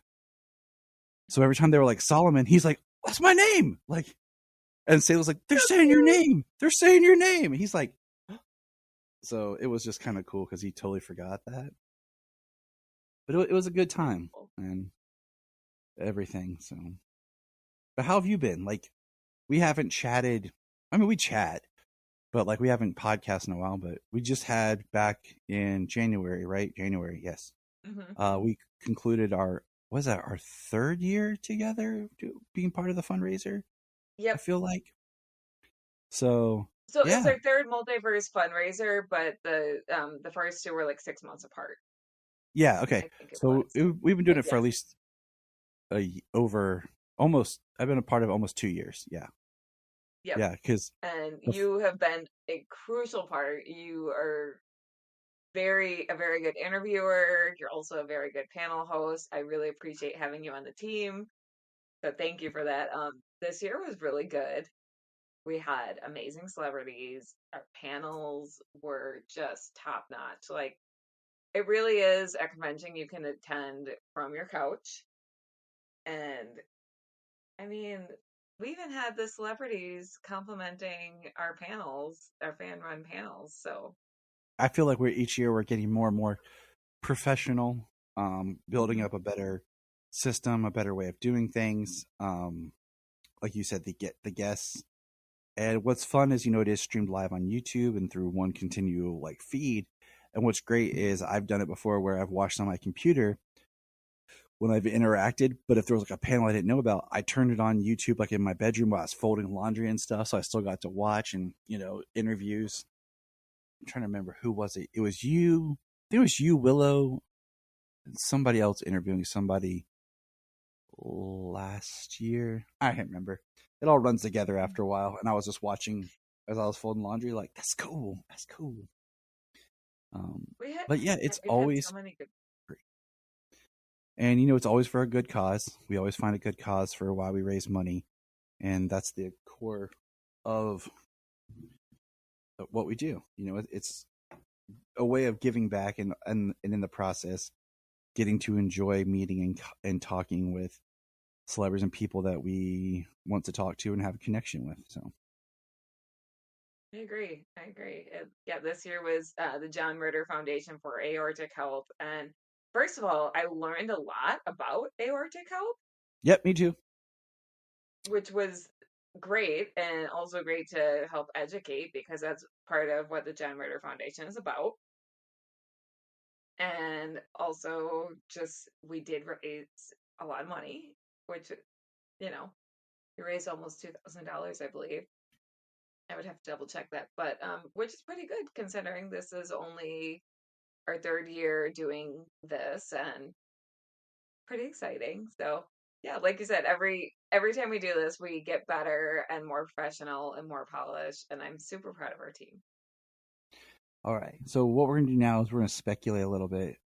So every time they were like Solomon, he's like, "That's my name!" Like, and Sayla's like, "They're saying your name. They're saying your name." And he's like, so it was just kind of cool because he totally forgot that. But it was a good time and everything. So, but how have you been? Like, we haven't chatted. I mean, we chat, but like we haven't podcasted in a while. But we just had back in January, right? January, yes. Mm-hmm. We concluded our 3rd year together, being part of the fundraiser. Yep. I feel like. So yeah. It's our 3rd multiverse fundraiser, but the first 2 were like 6 months apart. Yeah. Okay. So we've been doing it for at least I've been a part of almost 2 years. Yeah. Yep. Yeah. And you have been a crucial part. You are a very good interviewer. You're also a very good panel host. I really appreciate having you on the team. So thank you for that. This year was really good. We had amazing celebrities. Our panels were just top notch. Like, it really is a convention you can attend from your couch. And I mean, we even had the celebrities complimenting our panels, our fan-run panels. So I feel like each year we're getting more and more professional, building up a better system, a better way of doing things. Like you said, the guests. And what's fun is, it is streamed live on YouTube and through one continual like feed. And what's great is I've done it before where I've watched on my computer when I've interacted, but if there was like a panel I didn't know about, I turned it on YouTube like in my bedroom while I was folding laundry and stuff. So I still got to watch and, interviews. I'm trying to remember, who was it? It was you. I think it was you, Willow, and somebody else interviewing somebody last year. I can't remember. It all runs together after a while. And I was just watching as I was folding laundry, like, that's cool. That's cool. But yeah, it's always so many good. And it's always for a good cause. We always find a good cause for why we raise money, and that's the core of what we do. It's a way of giving back, and in the process, getting to enjoy meeting and talking with celebrities and people that we want to talk to and have a connection with. So I agree. Yeah, this year was the John Ritter Foundation for Aortic Health. And first of all, I learned a lot about aortic health, yep, me too. which was great, and also great to help educate because that's part of what the John Ritter Foundation is about. And also, just we did raise a lot of money, which, we raised almost $2,000, I believe. I would have to double check that, but which is pretty good considering this is only our third year doing this, and pretty exciting. So yeah, like you said, every time we do this, we get better and more professional and more polished, and I'm super proud of our team. All right. So what we're going to do now is we're going to speculate a little bit.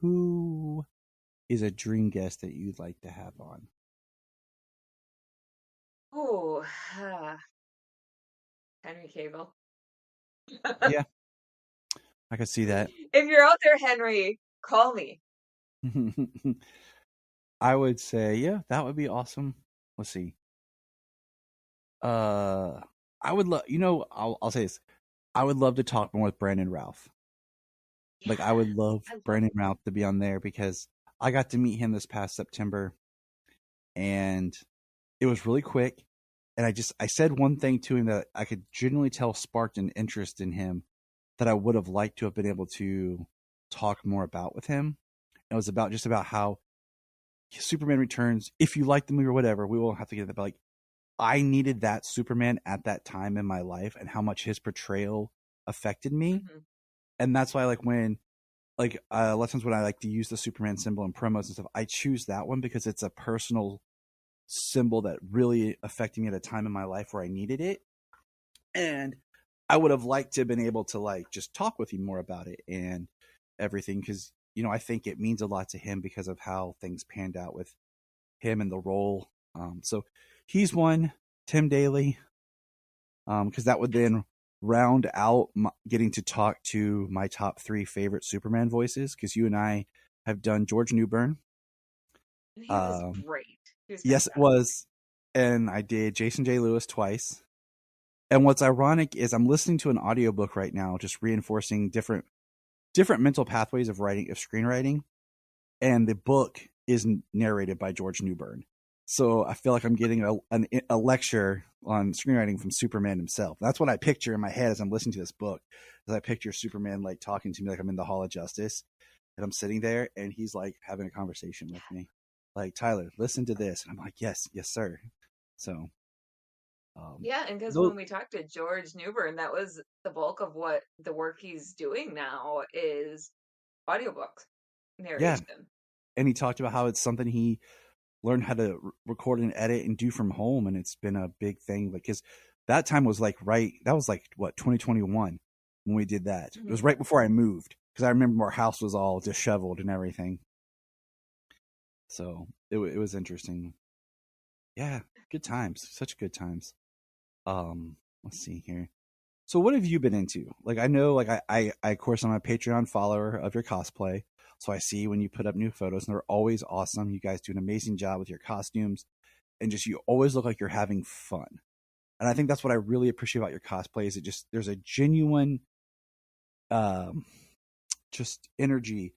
Who is a dream guest that you'd like to have on? Oh, Henry Cavill. Yeah, I could see that. If you're out there, Henry, call me. I would say, yeah, that would be awesome. Let's see. I would love, I'll say this. I would love to talk more with Brandon Routh. Yeah, like, I would love Brandon Routh to be on there because I got to meet him this past September and it was really quick. And I said one thing to him that I could genuinely tell sparked an interest in him that I would have liked to have been able to talk more about with him. It was about how Superman Returns, if you like the movie or whatever, we won't have to get into that, but like, I needed that Superman at that time in my life and how much his portrayal affected me. Mm-hmm. And that's why, like, when, like, a lot of times when I like to use the Superman symbol in promos and stuff, I choose that one because it's a personal symbol that really affected me at a time in my life where I needed it. And I would have liked to have been able to, like, just talk with him more about it and everything because, I think it means a lot to him because of how things panned out with him and the role. So he's one. Tim Daly, because that would then round out getting to talk to my top 3 favorite Superman voices, because you and I have done George Newbern. He was great. Yes, it was. And I did Jason J. Lewis twice. And what's ironic is I'm listening to an audiobook right now, just reinforcing different mental pathways of screenwriting. And the book is narrated by George Newbern. So I feel like I'm getting a lecture on screenwriting from Superman himself. That's what I picture in my head as I'm listening to this book. As I picture Superman like talking to me like I'm in the Hall of Justice, and I'm sitting there, and he's like having a conversation with me, like, Tyler, listen to this, and I'm like, yes, sir. So, yeah, and because when we talked to George Newbern, that was the bulk of what the work he's doing now is audiobooks narration. Yeah, and he talked about how it's something he learn how to record and edit and do from home, and it's been a big thing, like, because that time was like that was like what, 2021 when we did that. Mm-hmm. It was right before I moved, because I remember our house was all disheveled and everything, so it was interesting. Yeah, good times, such good times. Let's see here. So what have you been into? Like, I know, like, I of course I'm a Patreon follower of your cosplay. So I see when you put up new photos, and they're always awesome. You guys do an amazing job with your costumes, and just, you always look like you're having fun. And I think that's what I really appreciate about your cosplay, is there's a genuine, just energy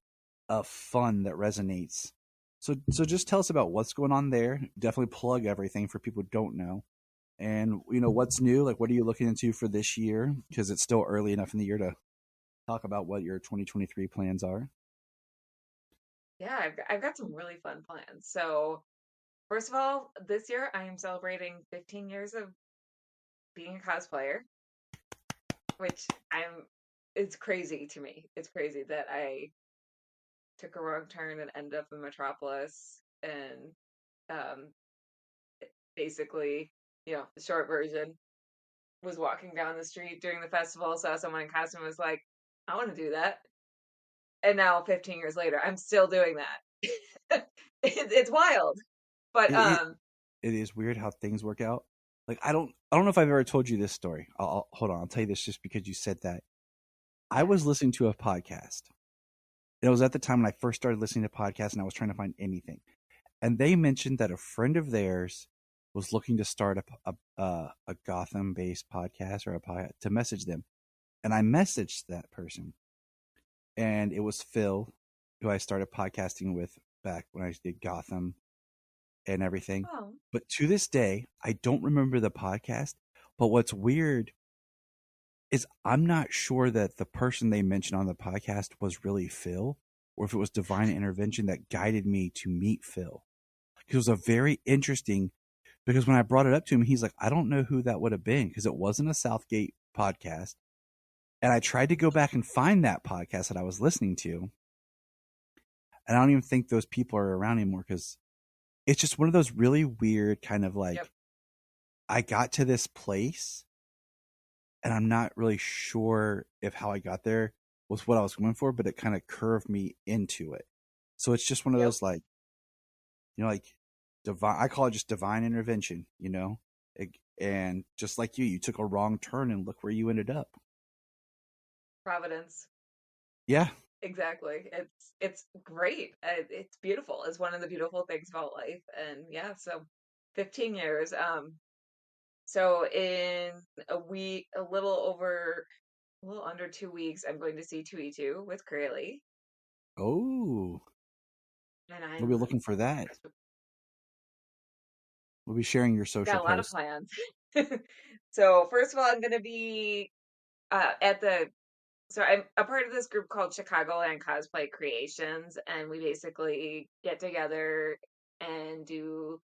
of fun that resonates. So just tell us about what's going on there. Definitely plug everything for people who don't know. And, what's new? Like, what are you looking into for this year? Because it's still early enough in the year to talk about what your 2023 plans are. Yeah, I've got some really fun plans. So, first of all, this year I am celebrating 15 years of being a cosplayer, which it's crazy to me. It's crazy that I took a wrong turn and ended up in Metropolis, and basically, the short version was walking down the street during the festival, saw someone in costume, was like, I want to do that. And now 15 years later, I'm still doing that. It's wild, but it is weird how things work out. Like, I don't know if I've ever told you this story. Hold on. I'll tell you this just because you said that. I was listening to a podcast, It was at the time when I first started listening to podcasts and I was trying to find anything. And they mentioned that a friend of theirs was looking to start a Gotham-based podcast or a podcast to message them. And I messaged that person. And it was Phil, who I started podcasting with back when I did Gotham and everything. Oh. But to this day, I don't remember the podcast. But what's weird is I'm not sure that the person they mentioned on the podcast was really Phil, or if it was divine intervention that guided me to meet Phil. It was a very interesting, because when I brought it up to him, he's like, I don't know who that would have been, because it wasn't a Southgate podcast. And I tried to go back and find that podcast that I was listening to. And I don't even think those people are around anymore, because it's just one of those really weird kind of like, Yep. I got to this place and I'm not really sure if how I got there was what I was going for, but it kind of curved me into it. So it's just one of those like, you know, like divine, I call it just divine intervention, you know, and just like you took a wrong turn and look where you ended up. Providence. Yeah. Exactly. It's great. It's beautiful. It's one of the beautiful things about life. And yeah, so 15 years. So in a week, a little under 2 weeks, I'm going to see 2E2 with Crayley. Oh. And We'll be looking for that. We'll be sharing your social got a lot posts. of plans. So first of all, I'm going to be so I'm a part of this group called Chicagoland Cosplay Creations, and we basically get together and do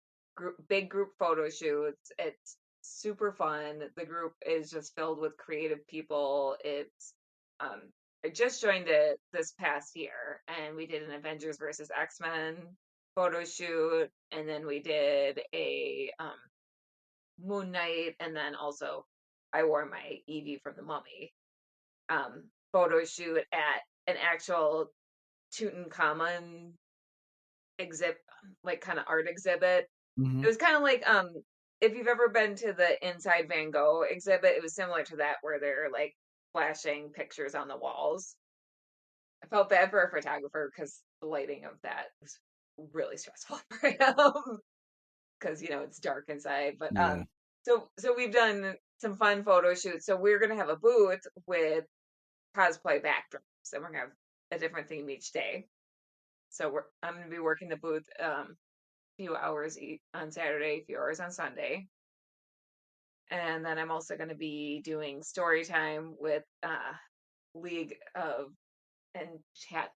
big group photo shoots. It's super fun. The group is just filled with creative people. I just joined it this past year, and we did an Avengers versus X-Men photo shoot, and then we did a Moon Knight, and then also I wore my Evie from the Mummy photo shoot at an actual Tutankhamun exhibit, like kind of art exhibit. Mm-hmm. It was kind of like if you've ever been to the Inside Van Gogh exhibit, it was similar to that, where they're like flashing pictures on the walls. I felt bad for a photographer because the lighting of that was really stressful for him because it's dark inside. But Yeah. so we've done some fun photo shoots. So we're gonna have a booth with cosplay backdrops, and we're gonna have a different theme each day. So I'm gonna be working the booth a few hours on Saturday, a few hours on Sunday, and then I'm also gonna be doing story time with League of Enchantment.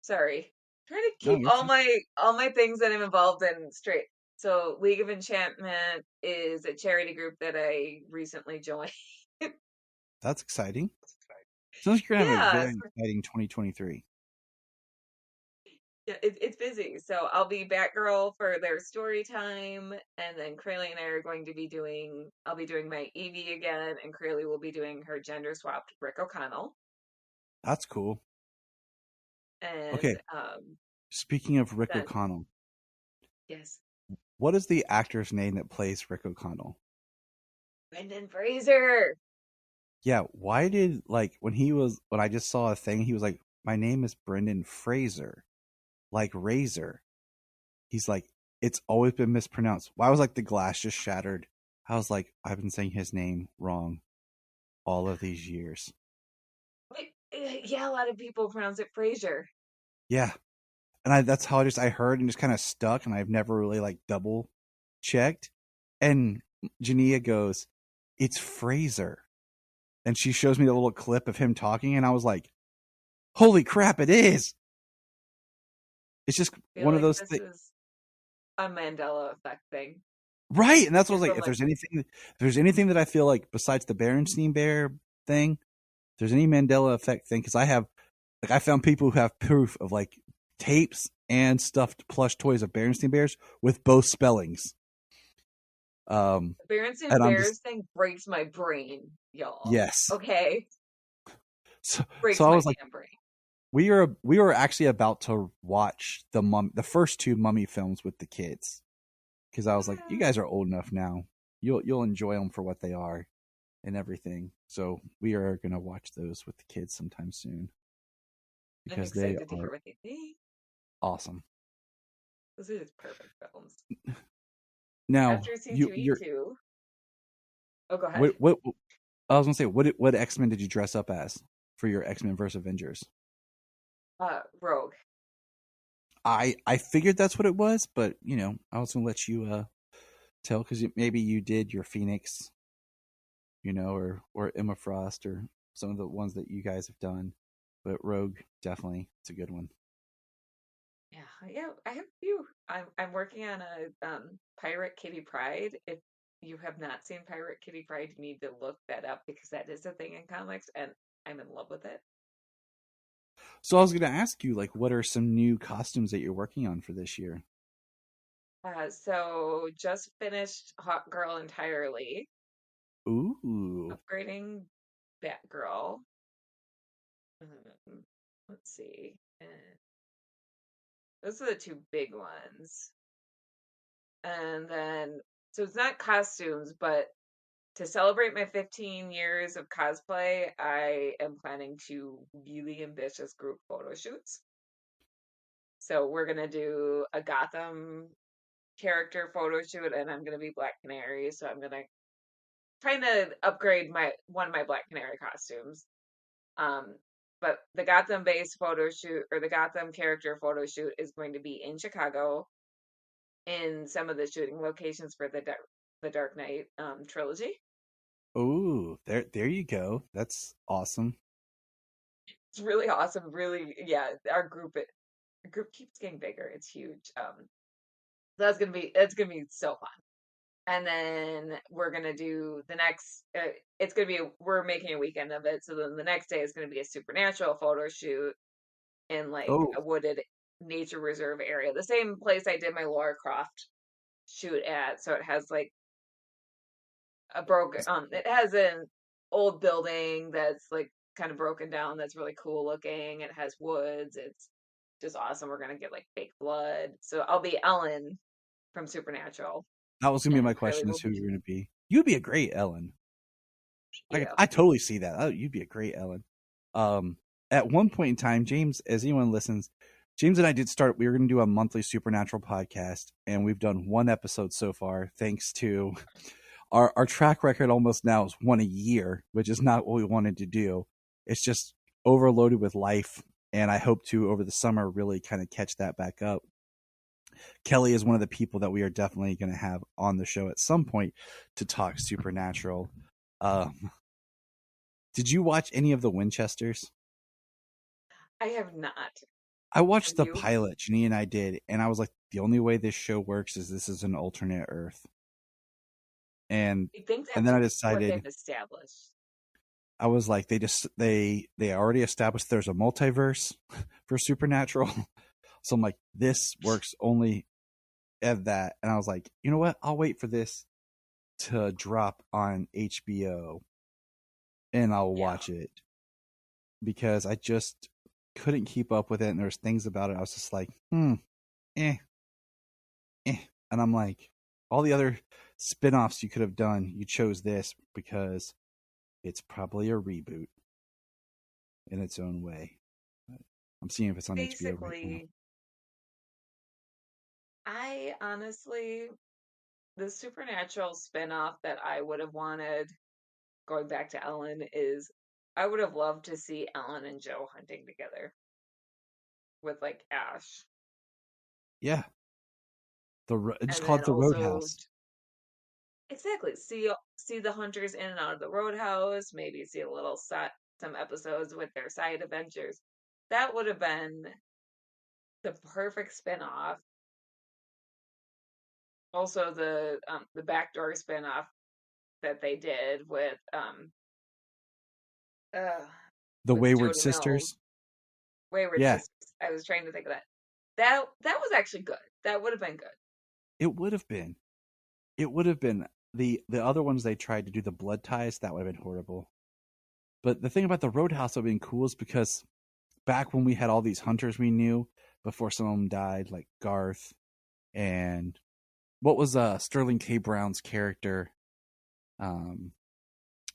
Sorry, trying to keep all my things that I'm involved in straight. So League of Enchantment is a charity group that I recently joined. That's exciting. Sounds like you're having a very exciting 2023. Yeah, it's busy. So I'll be Batgirl for their story time, and then Crayley and I are going to be I'll be doing my Evie again, and Crayley will be doing her gender swapped Rick O'Connell. That's cool. And okay. Speaking of Rick O'Connell. Yes. What is the actor's name that plays Rick O'Connell? Brendan Fraser. Yeah, why did when I just saw a thing, he was like, my name is Brendan Fraser, like razor. He's like, it's always been mispronounced. Why was the glass just shattered? I was like, I've been saying his name wrong all of these years. Yeah, a lot of people pronounce it Fraser. Yeah, and that's how I heard and just kind of stuck, and I've never really double checked. And Jania goes, it's Fraser. And she shows me the little clip of him talking, and I was like, holy crap, it is. It's just one of those things. This is a Mandela effect thing. Right. And that's what I was like, if there's anything that I feel like besides the Berenstein Bear thing, if there's any Mandela effect thing, because I found people who have proof of tapes and stuffed plush toys of Berenstein Bears with both spellings. The Berenstein Bears thing breaks my brain, y'all. Yes. Okay. So I was like, brain. we were actually about to watch the first two Mummy films with the kids, because I was like, you guys are old enough now. You'll enjoy them for what they are. and everything. So we are going to watch those with the kids sometime soon I'm because they excited to hear are what they think. awesome. Those are just perfect films. Now, After you're C2E2. Oh, go ahead. what I was going to say, what X-Men did you dress up as for your X-Men vs. Avengers? Rogue. I figured that's what it was, but I was going to let you tell, because maybe you did your Phoenix, or Emma Frost, or some of the ones that you guys have done. But Rogue, definitely, it's a good one. Yeah, I have a few. I'm working on a Pirate Kitty Pryde. If you have not seen Pirate Kitty Pryde, you need to look that up because that is a thing in comics, and I'm in love with it. So I was going to ask you, like, what are some new costumes that you're working on for this year? So just finished Hot Girl entirely. Ooh. Upgrading Batgirl. Let's see. Those are the two big ones. And then, so it's not costumes, but to celebrate my 15 years of cosplay, I am planning to really ambitious group photo shoots. So we're going to do a Gotham character photo shoot, and I'm going to be Black Canary. So I'm going to kind of upgrade one of my Black Canary costumes. But the Gotham based photo shoot, or the Gotham character photo shoot, is going to be in Chicago in some of the shooting locations for the Dark Knight trilogy. Oh, there you go. That's awesome. It's really awesome. Really, yeah. Our group keeps getting bigger. It's huge. It's gonna be so fun. And then we're gonna do the next. It's gonna be we're making a weekend of it. So then the next day is gonna be a supernatural photo shoot in like a wooded nature reserve area, the same place I did my Laura Croft shoot at. So it has like a broken. It has an old building that's like kind of broken down. That's really cool looking. It has woods. It's just awesome. We're gonna get like fake blood. So I'll be Ellen from Supernatural. That was gonna be my Riley question: is will who be. you're gonna be? You'd be a great Ellen. Yeah. I totally see that. Oh, you'd be a great Ellen. At one point in time, James, as anyone listens, James and I did start. We were going to do a monthly Supernatural podcast, and we've done one episode so far, thanks to our track record. Almost now is one a year, which is not what we wanted to do. It's just overloaded with life, and I hope to over the summer really kind of catch that back up. Kelly is one of the people that we are definitely going to have on the show at some point to talk Supernatural. Did you watch any of the Winchesters? I have not. I watched the You? pilot, Janine and I did, and I was like, the only way this show works is this is an alternate Earth. And I think that's then I what decided, they've established. I was like, they already established there's a multiverse for Supernatural. So I'm like, this works only at that. And I was like, you know what? I'll wait for this to drop on HBO and I'll watch it, because I just couldn't keep up with it. And there's things about it I was just like, eh. And I'm like, all the other spin-offs you could have done, you chose this because it's probably a reboot in its own way. I'm seeing if it's on HBO right now. I honestly, the Supernatural spinoff that I would have wanted, going back to Ellen, is I would have loved to see Ellen and Joe hunting together with like Ash. Yeah. Just And call then it the also, Roadhouse. exactly, see the hunters in and out of the Roadhouse, maybe see a little some episodes with their side adventures. That would have been the perfect spinoff. Also, the backdoor spinoff that they did with The with Wayward Jody Sisters. Mills. Wayward Sisters. I was trying to think of that. That was actually good. That would have been good. It would have been. It would have been. The other ones they tried to do, the Blood Ties, that would have been horrible. But the thing about the Roadhouse that would have been cool is because back when we had all these hunters we knew, before some of them died, like Garth, and what was Sterling K. Brown's character?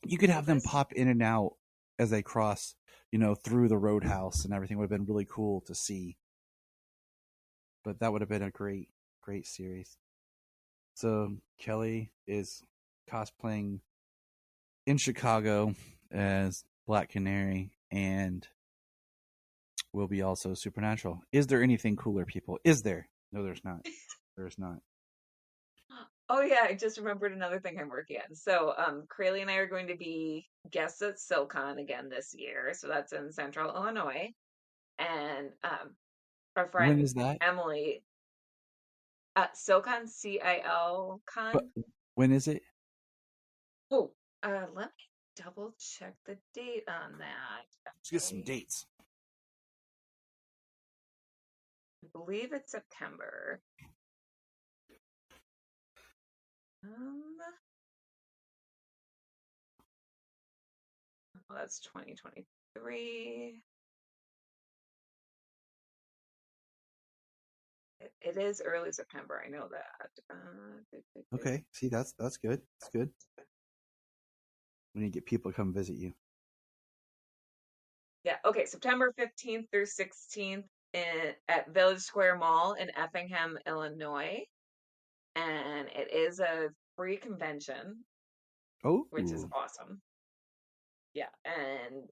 You could have them pop in and out as they cross, through the roadhouse and everything. Would have been really cool to see. But that would have been a great, great series. So Kelly is cosplaying in Chicago as Black Canary and will be also Supernatural. Is there anything cooler, people? Is there? No, there's not. There's not. Oh yeah, I just remembered another thing I'm working on. So, Crayley and I are going to be guests at SoCon again this year. So that's in Central Illinois, and our When friend is that? Emily at SoCon, CIL Con. But when is it? Oh, let me double check the date on that. Let's get some dates. I believe it's September. Well, that's 2023. It is early September. I know that. Okay. See, that's good. That's good. We need to get people to come visit you. Yeah. Okay. September 15th through 16th at Village Square Mall in Effingham, Illinois, and it is a free convention. Oh, which is awesome. Yeah, and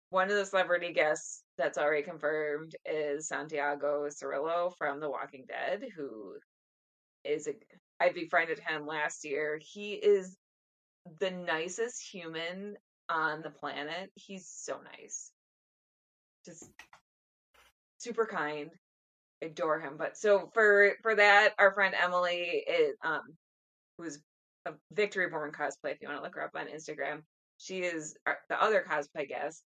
one of the celebrity guests that's already confirmed is Santiago Cirillo from The Walking Dead, who is I befriended him last year. He is the nicest human on the planet. He's so nice. Just super kind. Adore him. But so for that, our friend Emily is who's a Victory Born cosplay, if you want to look her up on Instagram. She is the other cosplay guest.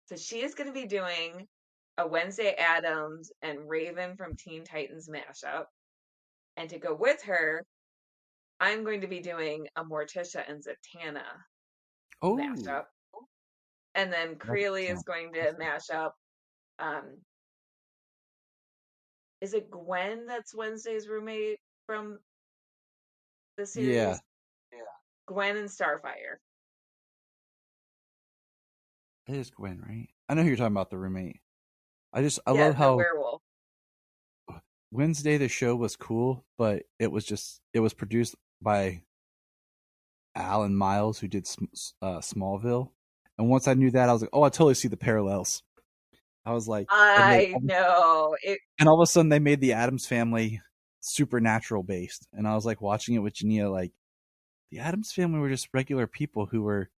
So she is going to be doing a Wednesday Addams and Raven from Teen Titans mashup. And to go with her, I'm going to be doing a Morticia and Zatanna mashup. And then Creeley is going to mash up. Is it Gwen that's Wednesday's roommate from the series? Yeah. Gwen and Starfire. It is Gwen, right? I know who you're talking about, the roommate. I love the how werewolf. Wednesday the show was cool, but it was produced by Alan Miles, who did Smallville. And once I knew that, I was like, oh, I totally see the parallels. I was like, I know. And all of a sudden, they made the Addams Family supernatural based, and I was like watching it with Jania, like the Addams Family were just regular people who were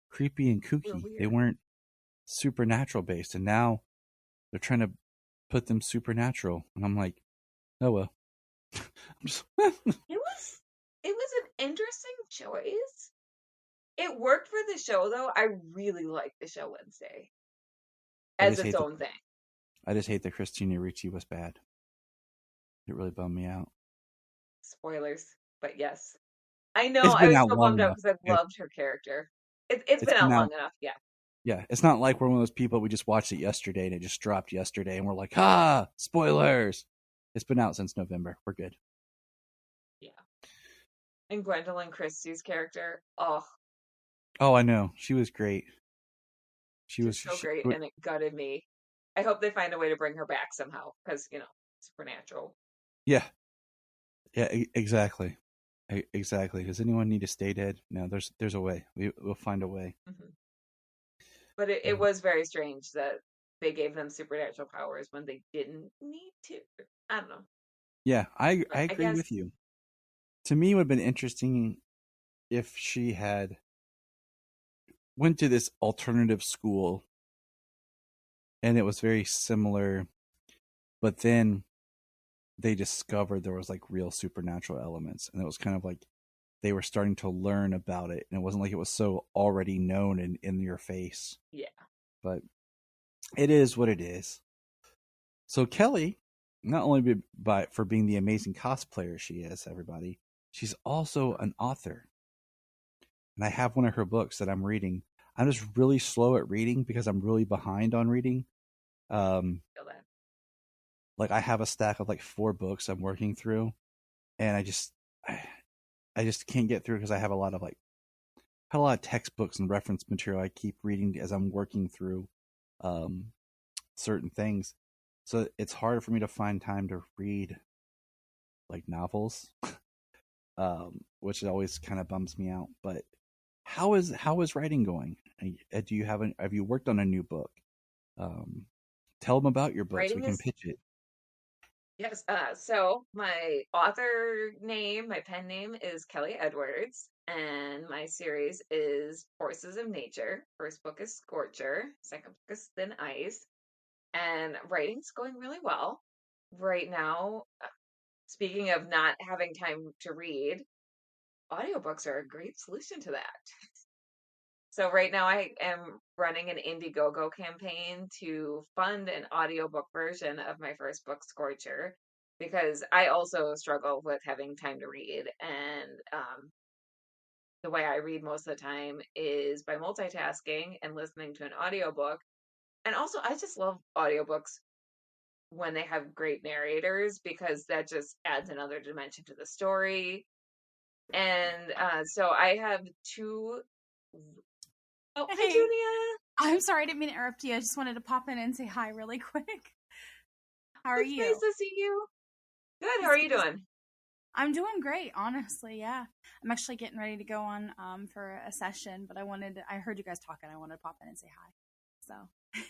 creepy and kooky. They weren't supernatural based, and now they're trying to put them supernatural, and I'm like, oh well. It was an interesting choice. It worked for the show, though. I really like the show Wednesday as its own thing. I just hate that Christina Ricci was bad. It really bummed me out. Spoilers, but yes. I know, I was so bummed out because I loved her character. It's been out long enough, yeah. Yeah, it's not like we're one of those people, we just watched it yesterday and it just dropped yesterday and we're like, spoilers! It's been out since November. We're good. Yeah. And Gwendolyn Christie's character, oh, I know. She was great. She was so great, and it gutted me. I hope they find a way to bring her back somehow, because, supernatural. Yeah. Yeah, exactly. Exactly. Does anyone need to stay dead? No, there's a way. We'll find a way. Mm-hmm. But it was very strange that they gave them supernatural powers when they didn't need to. I don't know. Yeah, I agree with you. To me, it would have been interesting if she had went to this alternative school and it was very similar, but then they discovered there was like real supernatural elements, and it was kind of like they were starting to learn about it, and it wasn't like it was so already known and in your face. Yeah. But it is what it is. So Kelly, not only for being the amazing cosplayer she is, everybody, she's also an author. And I have one of her books that I'm reading. I'm just really slow at reading because I'm really behind on reading. Like I have a stack of like 4 books I'm working through, and I just can't get through because I have a lot of like had a lot of textbooks and reference material I keep reading as I'm working through certain things. So it's harder for me to find time to read like novels, which always kind of bums me out. But how is writing going? Have you worked on a new book? Tell them about your book so we can pitch it. Yes. So my author name, my pen name is Kelly Edwards, and my series is Forces of Nature. First book is Scorcher. Second book is Thin Ice. And writing's going really well right now. Speaking of not having time to read, audiobooks are a great solution to that. So right now I am running an Indiegogo campaign to fund an audiobook version of my first book, Scorcher, because I also struggle with having time to read. And the way I read most of the time is by multitasking and listening to an audiobook. And also, I just love audiobooks when they have great narrators because that just adds another dimension to the story. And so I have two. Oh, hey, Junia. I'm sorry, I didn't mean to interrupt you. I just wanted to pop in and say hi really quick. How are you? Nice to see you. Good. How are you doing? I'm doing great, honestly. Yeah, I'm actually getting ready to go on for a session, but I heard you guys talking. I wanted to pop in and say hi. So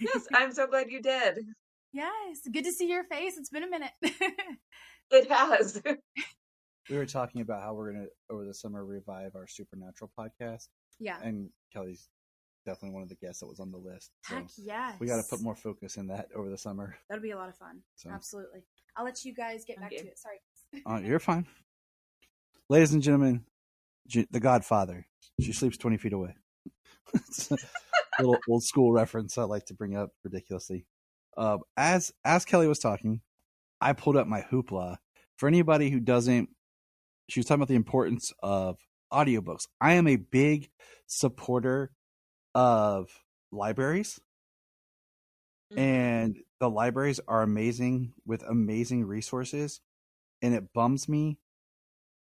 yes, I'm so glad you did. Yes, good to see your face. It's been a minute. It has. We were talking about how we're going to, over the summer, revive our Supernatural podcast. Yeah. And Kelly's definitely one of the guests that was on the list. So heck yes. We got to put more focus in that over the summer. That'll be a lot of fun. So. Absolutely. I'll let you guys get back to it. Sorry. You're fine. Ladies and gentlemen, the Godfather. She sleeps 20 feet away. It's a little old school reference I like to bring up ridiculously. As Kelly was talking, I pulled up my Hoopla. For anybody who doesn't, she was talking about the importance of audiobooks. I am a big supporter of libraries, and the libraries are amazing with amazing resources, and it bums me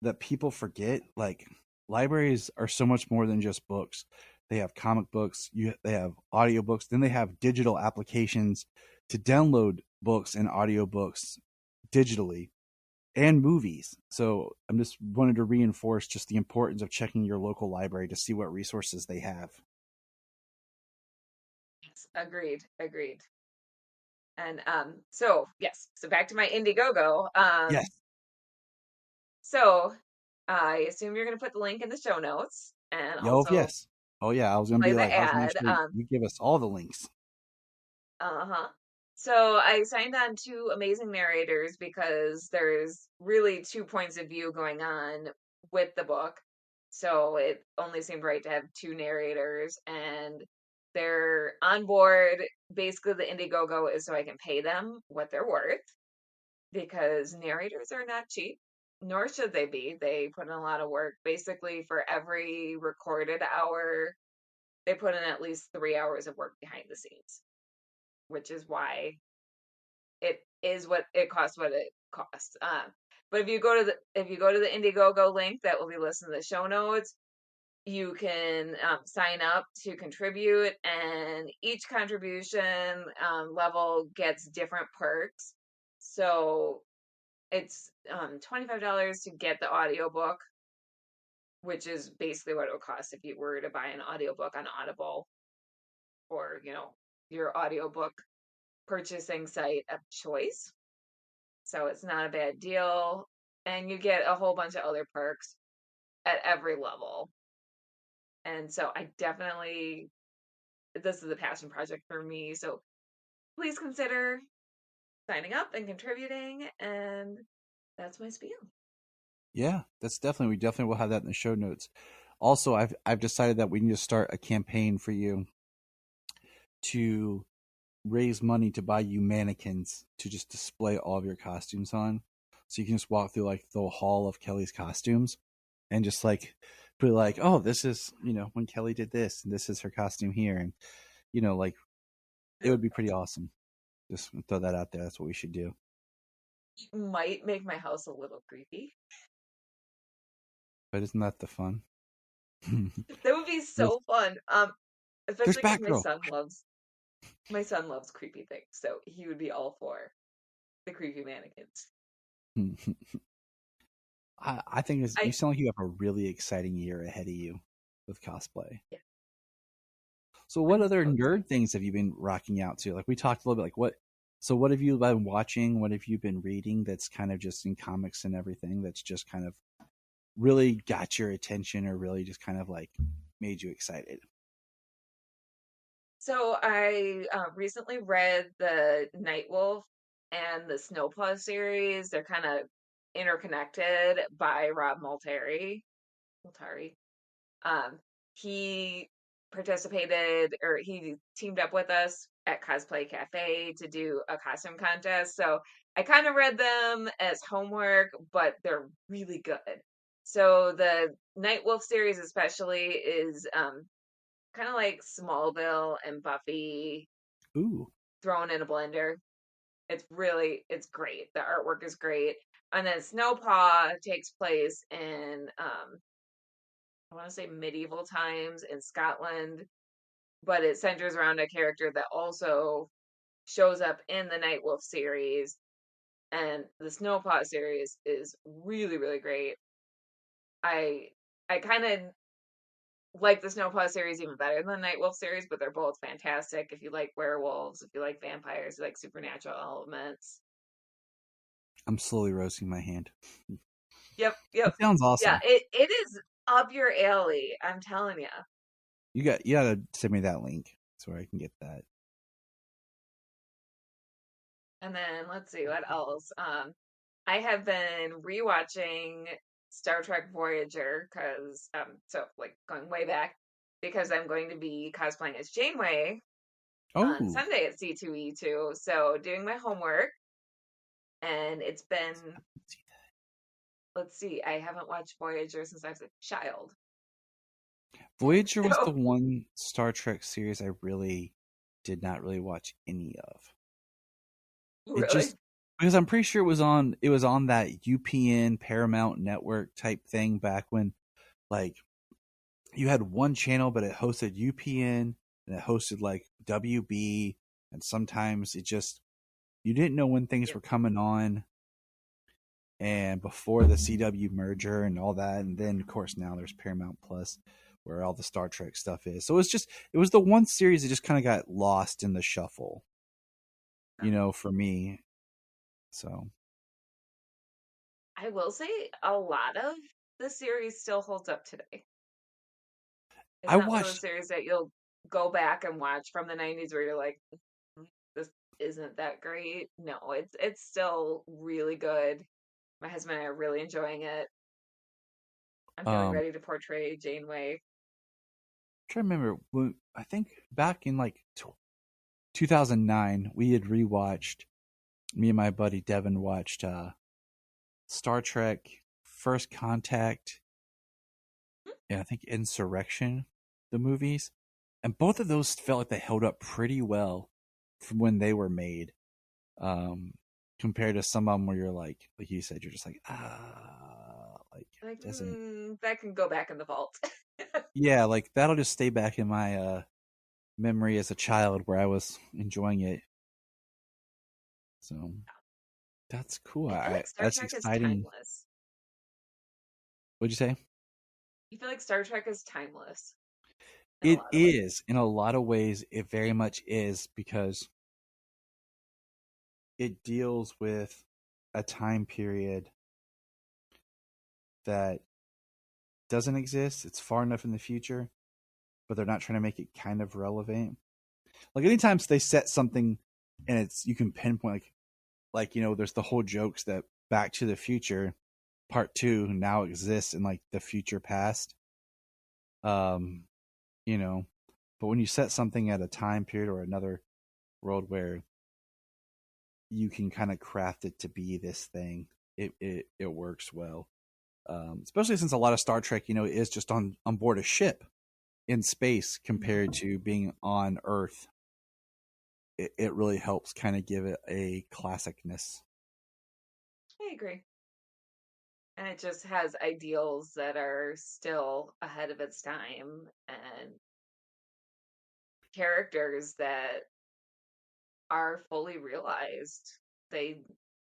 that people forget, like, libraries are so much more than just books. They have comic books, they have audiobooks, then they have digital applications to download books and audiobooks digitally, and movies. So I'm just wanted to reinforce just the importance of checking your local library to see what resources they have. Yes, agreed. And so back to my Indiegogo. Yes. So I assume you're going to put the link in the show notes, and also yes. Oh yeah, I was going to be like, you give us all the links. So I signed on to Amazing Narrators because there's really 2 points of view going on with the book. So it only seemed right to have 2 narrators, and they're on board. Basically, the Indiegogo is so I can pay them what they're worth, because narrators are not cheap, nor should they be. They put in a lot of work. Basically, for every recorded hour, they put in at least 3 hours of work behind the scenes, which is why it is what it costs. But if you go to the Indiegogo link that will be listed in the show notes, you can sign up to contribute, and each contribution level gets different perks. So it's $25 to get the audiobook, which is basically what it would cost if you were to buy an audiobook on Audible or, your audiobook purchasing site of choice. So it's not a bad deal. And you get a whole bunch of other perks at every level. And so this is a passion project for me. So please consider signing up and contributing. And that's my spiel. Yeah, we definitely will have that in the show notes. Also, I've decided that we need to start a campaign for you to raise money to buy you mannequins to just display all of your costumes on. So you can just walk through like the hall of Kelly's costumes and just like put like, oh, this is, when Kelly did this and this is her costume here. And, like it would be pretty awesome. Just throw that out there. That's what we should do. It might make my house a little creepy. But isn't that the fun? That would be so fun. There's Especially because Batgirl. my son loves creepy things, so he would be all for the creepy mannequins. I think you sound like you have a really exciting year ahead of you with cosplay. Yeah. So what other nerd things have you been rocking out to? Like we talked a little bit, like what have you been watching? What have you been reading that's kind of just in comics and everything that's just kind of really got your attention or really just kind of like made you excited? So I recently read the Nightwolf and the Snowpaw series. They're kind of interconnected by Rob Multari. He participated, or he teamed up with us at Cosplay Cafe to do a costume contest. So I kind of read them as homework, but they're really good. So the Nightwolf series especially is kind of like Smallville and Buffy Ooh. thrown in a blender. It's great. The artwork is great. And then Snowpaw takes place in I want to say medieval times in Scotland, but it centers around a character that also shows up in the Nightwolf series. And the Snowpaw series is really, really great. I kind of like the Snowpaw series even better than the Nightwolf series, but they're both fantastic. If you like werewolves, if you like vampires, you like supernatural elements. I'm slowly roasting my hand. Yep. It sounds awesome. Yeah, it is up your alley. I'm telling you. You gotta send me that link so I can get that. And then let's see what else. I have been rewatching Star Trek Voyager because so like going way back because I'm going to be cosplaying as Janeway on Sunday at C2E2. So doing my homework, and it's been, let's see, I haven't watched Voyager since I was a child. Voyager was the one Star Trek series I really did not really watch any of. Really? Because I'm pretty sure it was on that UPN Paramount Network type thing back when like you had one channel but it hosted UPN and it hosted like WB, and sometimes it just you didn't know when things were coming on, and before the CW merger and all that, and then of course now there's Paramount Plus where all the Star Trek stuff is. So it was the one series that just kind of got lost in the shuffle, for me. So I will say a lot of the series still holds up today. It's not one of those series that you'll go back and watch from the 90s where you're like, this isn't that great. No, it's still really good. My husband and I are really enjoying it. I'm feeling ready to portray Janeway. I'm trying to remember when, I think back in like 2009 we had rewatched, me and my buddy Devin watched Star Trek First Contact and I think Insurrection, the movies, and both of those felt like they held up pretty well from when they were made, compared to some of them where you're like you said, you're just like doesn't that can go back in the vault. Yeah, like that'll just stay back in my memory as a child where I was enjoying it. So that's cool. That's exciting. What'd you say? You feel like Star Trek is timeless. It is. In a lot of ways, it very much is, because it deals with a time period that doesn't exist. It's far enough in the future, but they're not trying to make it kind of relevant. Like anytime they set something and you can pinpoint like there's the whole jokes that Back to the Future Part 2 now exists in like the future past. But when you set something at a time period or another world where you can kind of craft it to be this thing, it works well. Especially since a lot of Star Trek, is just on board a ship in space compared to being on Earth. It really helps kind of give it a classicness. I agree. And it just has ideals that are still ahead of its time and characters that are fully realized. They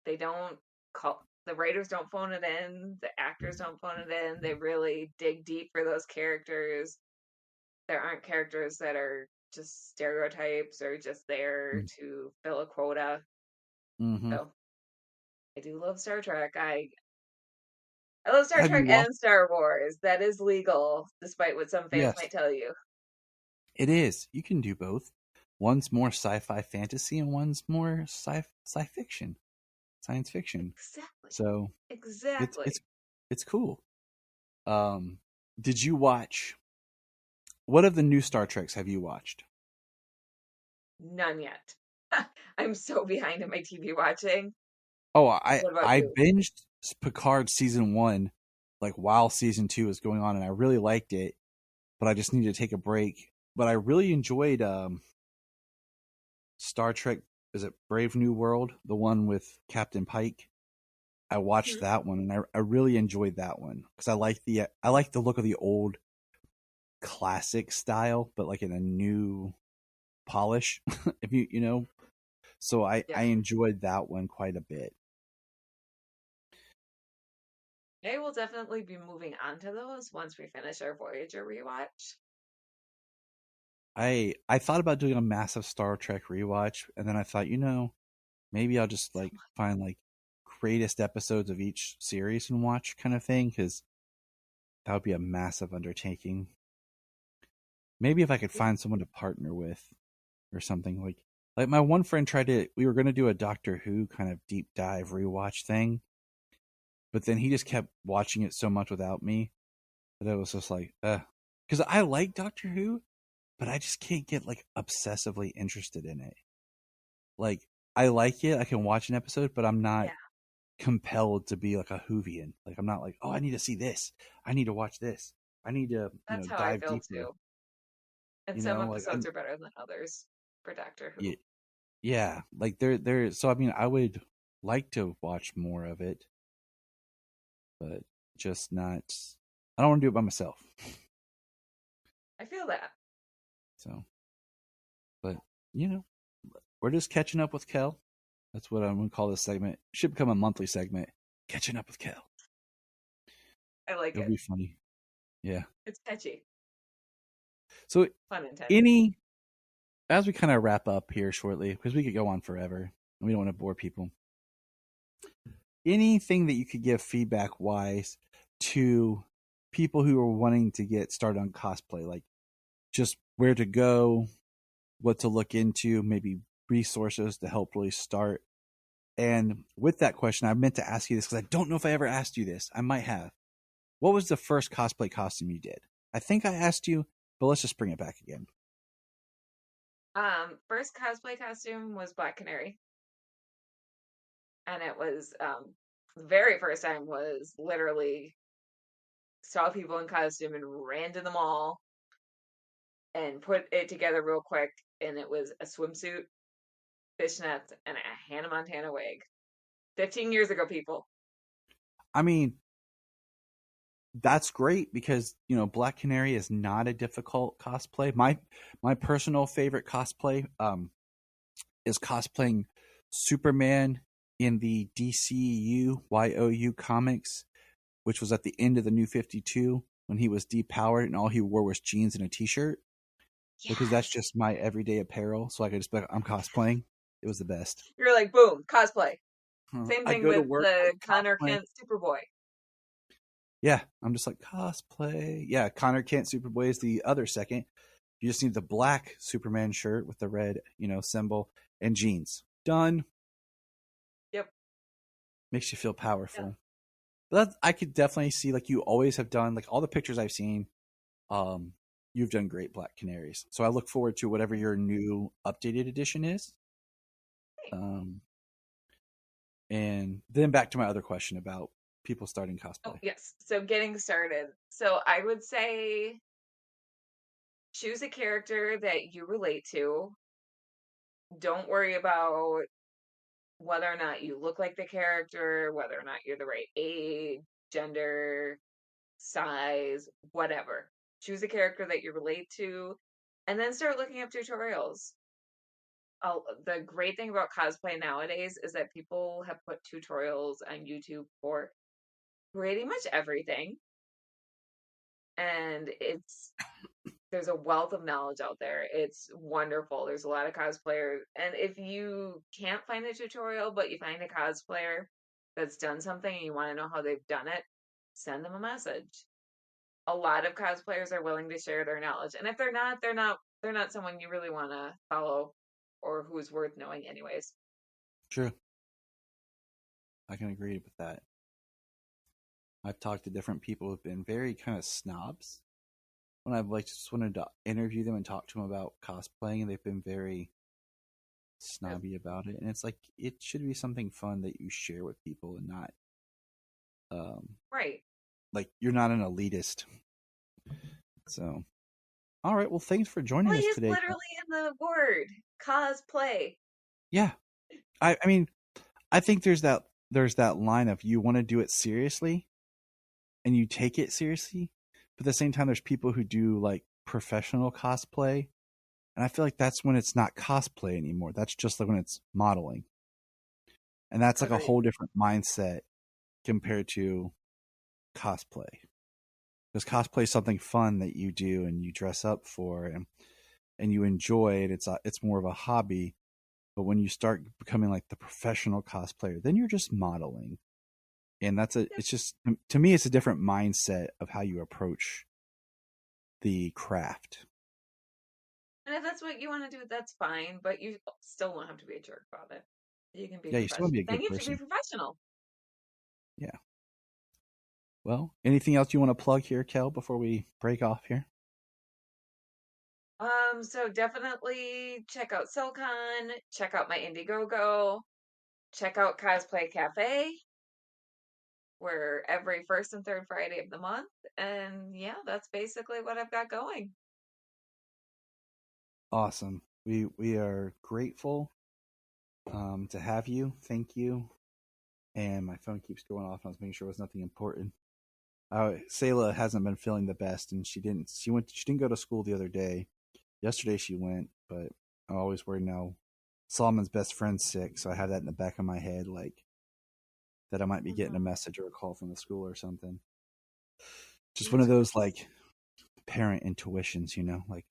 they don't call the writers don't phone it in, the actors don't phone it in. They really dig deep for those characters. There aren't characters that are just stereotypes or just there to fill a quota. Mm-hmm. So I do love Star Trek. I love Star Have you Trek watched? and Star Wars. That is legal, despite what some fans Yes, might tell you. it is. You can do both. One's more sci-fi fantasy, and one's more sci fiction, science fiction. Exactly. So it's Exactly. it's it's cool. Um, did you watch? What of the new Star Treks have you watched? None yet. I'm so behind in my TV watching. Oh, What about I you? binged Picard season 1 like while season 2 was going on, and I really liked it, but I just needed to take a break. But I really enjoyed Star Trek. Is it Brave New World, the one with Captain Pike? I watched Mhm. that one, and I really enjoyed that one because I like the look of the old classic style, but like in a new polish. If you know, so I Yeah. enjoyed that one quite a bit. I will definitely be moving on to those once we finish our Voyager rewatch. I thought about doing a massive Star Trek rewatch, and then I thought, maybe I'll just like find like greatest episodes of each series and watch kind of thing, because that would be a massive undertaking. Maybe if I could find someone to partner with or something, like my one friend we were going to do a Doctor Who kind of deep dive rewatch thing, but then he just kept watching it so much without me that it was just like, because I like Doctor Who, but I just can't get like obsessively interested in it. Like, I like it, I can watch an episode, but I'm not Yeah, compelled to be like a Whovian. Like, I'm not like, oh, I need to see this, I need to watch this, I need to that's how I dive feel deeper. too. And some Like episodes are better than others for Doctor Who. yeah, like they're so I mean I would like to watch more of it, but just not. I don't want to do it by myself. I feel that. So, but we're just catching up with Kel. That's what I'm going to call this segment. Should become a monthly segment. Catching up with Kel. I like It'll it. be funny. Yeah. It's catchy. So, Pun intended. as we kind of wrap up here shortly, because we could go on forever, and we don't want to bore people. Anything that you could give feedback wise to people who are wanting to get started on cosplay, like just where to go, what to look into, maybe resources to help really start. And with that question, I meant to ask you this because I don't know if I ever asked you this. I might have. What was the first cosplay costume you did? I think I asked you, but let's just bring it back again. First cosplay costume was Black Canary. And it was the very first time was literally saw people in costume and ran to the mall and put it together real quick, and it was a swimsuit, fishnets, and a Hannah Montana wig. 15 years ago, people. I mean, that's great because Black Canary is not a difficult cosplay. My personal favorite cosplay is cosplaying Superman in the DCU YOU comics, which was at the end of the New 52 when he was depowered and all he wore was jeans and a t-shirt. Yes. Because that's just my everyday apparel, so I could just be like, I'm cosplaying. It was the best. You're like, boom, cosplay. Same thing with the Connor Kent Superboy. Yeah, I'm just like, cosplay. Yeah, Connor Kent Superboy is the other second. You just need the black Superman shirt with the red, symbol and jeans. Done. Yep. Makes you feel powerful. Yeah. But I could definitely see, like you always have done, like all the pictures I've seen, you've done great Black Canaries. So I look forward to whatever your new updated edition is. And then back to my other question about people starting cosplay. Oh, yes. So getting started. So I would say choose a character that you relate to. Don't worry about whether or not you look like the character, whether or not you're the right age, gender, size, whatever. Choose a character that you relate to, and then start looking up tutorials. The great thing about cosplay nowadays is that people have put tutorials on YouTube for pretty much everything. And there's a wealth of knowledge out there. It's wonderful. There's a lot of cosplayers. And if you can't find a tutorial, but you find a cosplayer that's done something and you want to know how they've done it, send them a message. A lot of cosplayers are willing to share their knowledge. And if they're not someone you really want to follow or who's worth knowing anyways. True. I can agree with that. I've talked to different people who've been very kind of snobs when I've just wanted to interview them and talk to them about cosplaying, and they've been very snobby about it. And it's like, it should be something fun that you share with people and not right. Like, you're not an elitist. So, all right. Well, thanks for joining us today. Literally in the word cosplay. Yeah. I mean, I think there's that line of you want to do it seriously and you take it seriously, but at the same time, there's people who do like professional cosplay. And I feel like that's when it's not cosplay anymore. That's just like when it's modeling. And that's like a whole different mindset compared to cosplay. Because cosplay is something fun that you do and you dress up for and you enjoy it. It's more of a hobby. But when you start becoming like the professional cosplayer, then you're just modeling. And it's just, to me, it's a different mindset of how you approach the craft. And if that's what you want to do, that's fine. But you still don't have to be a jerk about it. You can be you still want to be a good then you person. have to be professional. Yeah. Well, anything else you want to plug here, Kel, before we break off here? So definitely check out SoCon, check out my Indiegogo, check out Cosplay Cafe. We're every first and third Friday of the month. And yeah, that's basically what I've got going. Awesome. We are grateful to have you. Thank you. And my phone keeps going off, and I was making sure it was nothing important. Sayla hasn't been feeling the best, and she didn't go to school the other day. Yesterday she went, but I always worry now. Solomon's best friend's sick, so I have that in the back of my head, like that I might be getting a message or a call from the school or something. Just one of those like parent intuitions, like.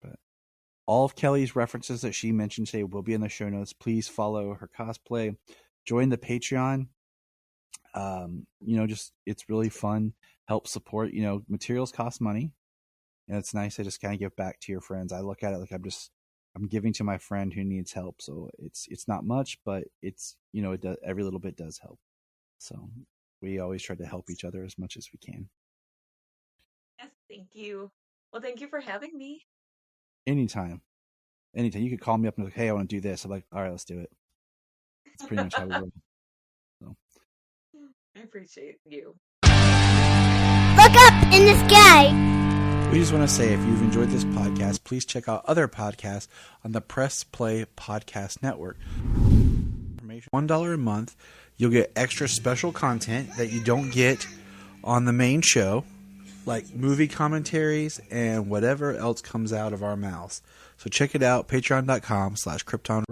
But all of Kelly's references that she mentioned today will be in the show notes. Please follow her cosplay. Join the Patreon. Just it's really fun. Help support. Materials cost money. And it's nice to just kind of give back to your friends. I look at it like I'm giving to my friend who needs help. So it's not much, but it's, it does, every little bit does help. So we always try to help each other as much as we can. Yes, thank you. Well, thank you for having me. Anytime. You could call me up and be like, hey, I want to do this. I'm like, all right, let's do it. It's pretty much how we roll. So. I appreciate you. Look up in the sky. We just want to say, if you've enjoyed this podcast, please check out other podcasts on the Press Play Podcast Network. $1 a month, you'll get extra special content that you don't get on the main show, like movie commentaries and whatever else comes out of our mouths. So check it out, patreon.com/Krypton.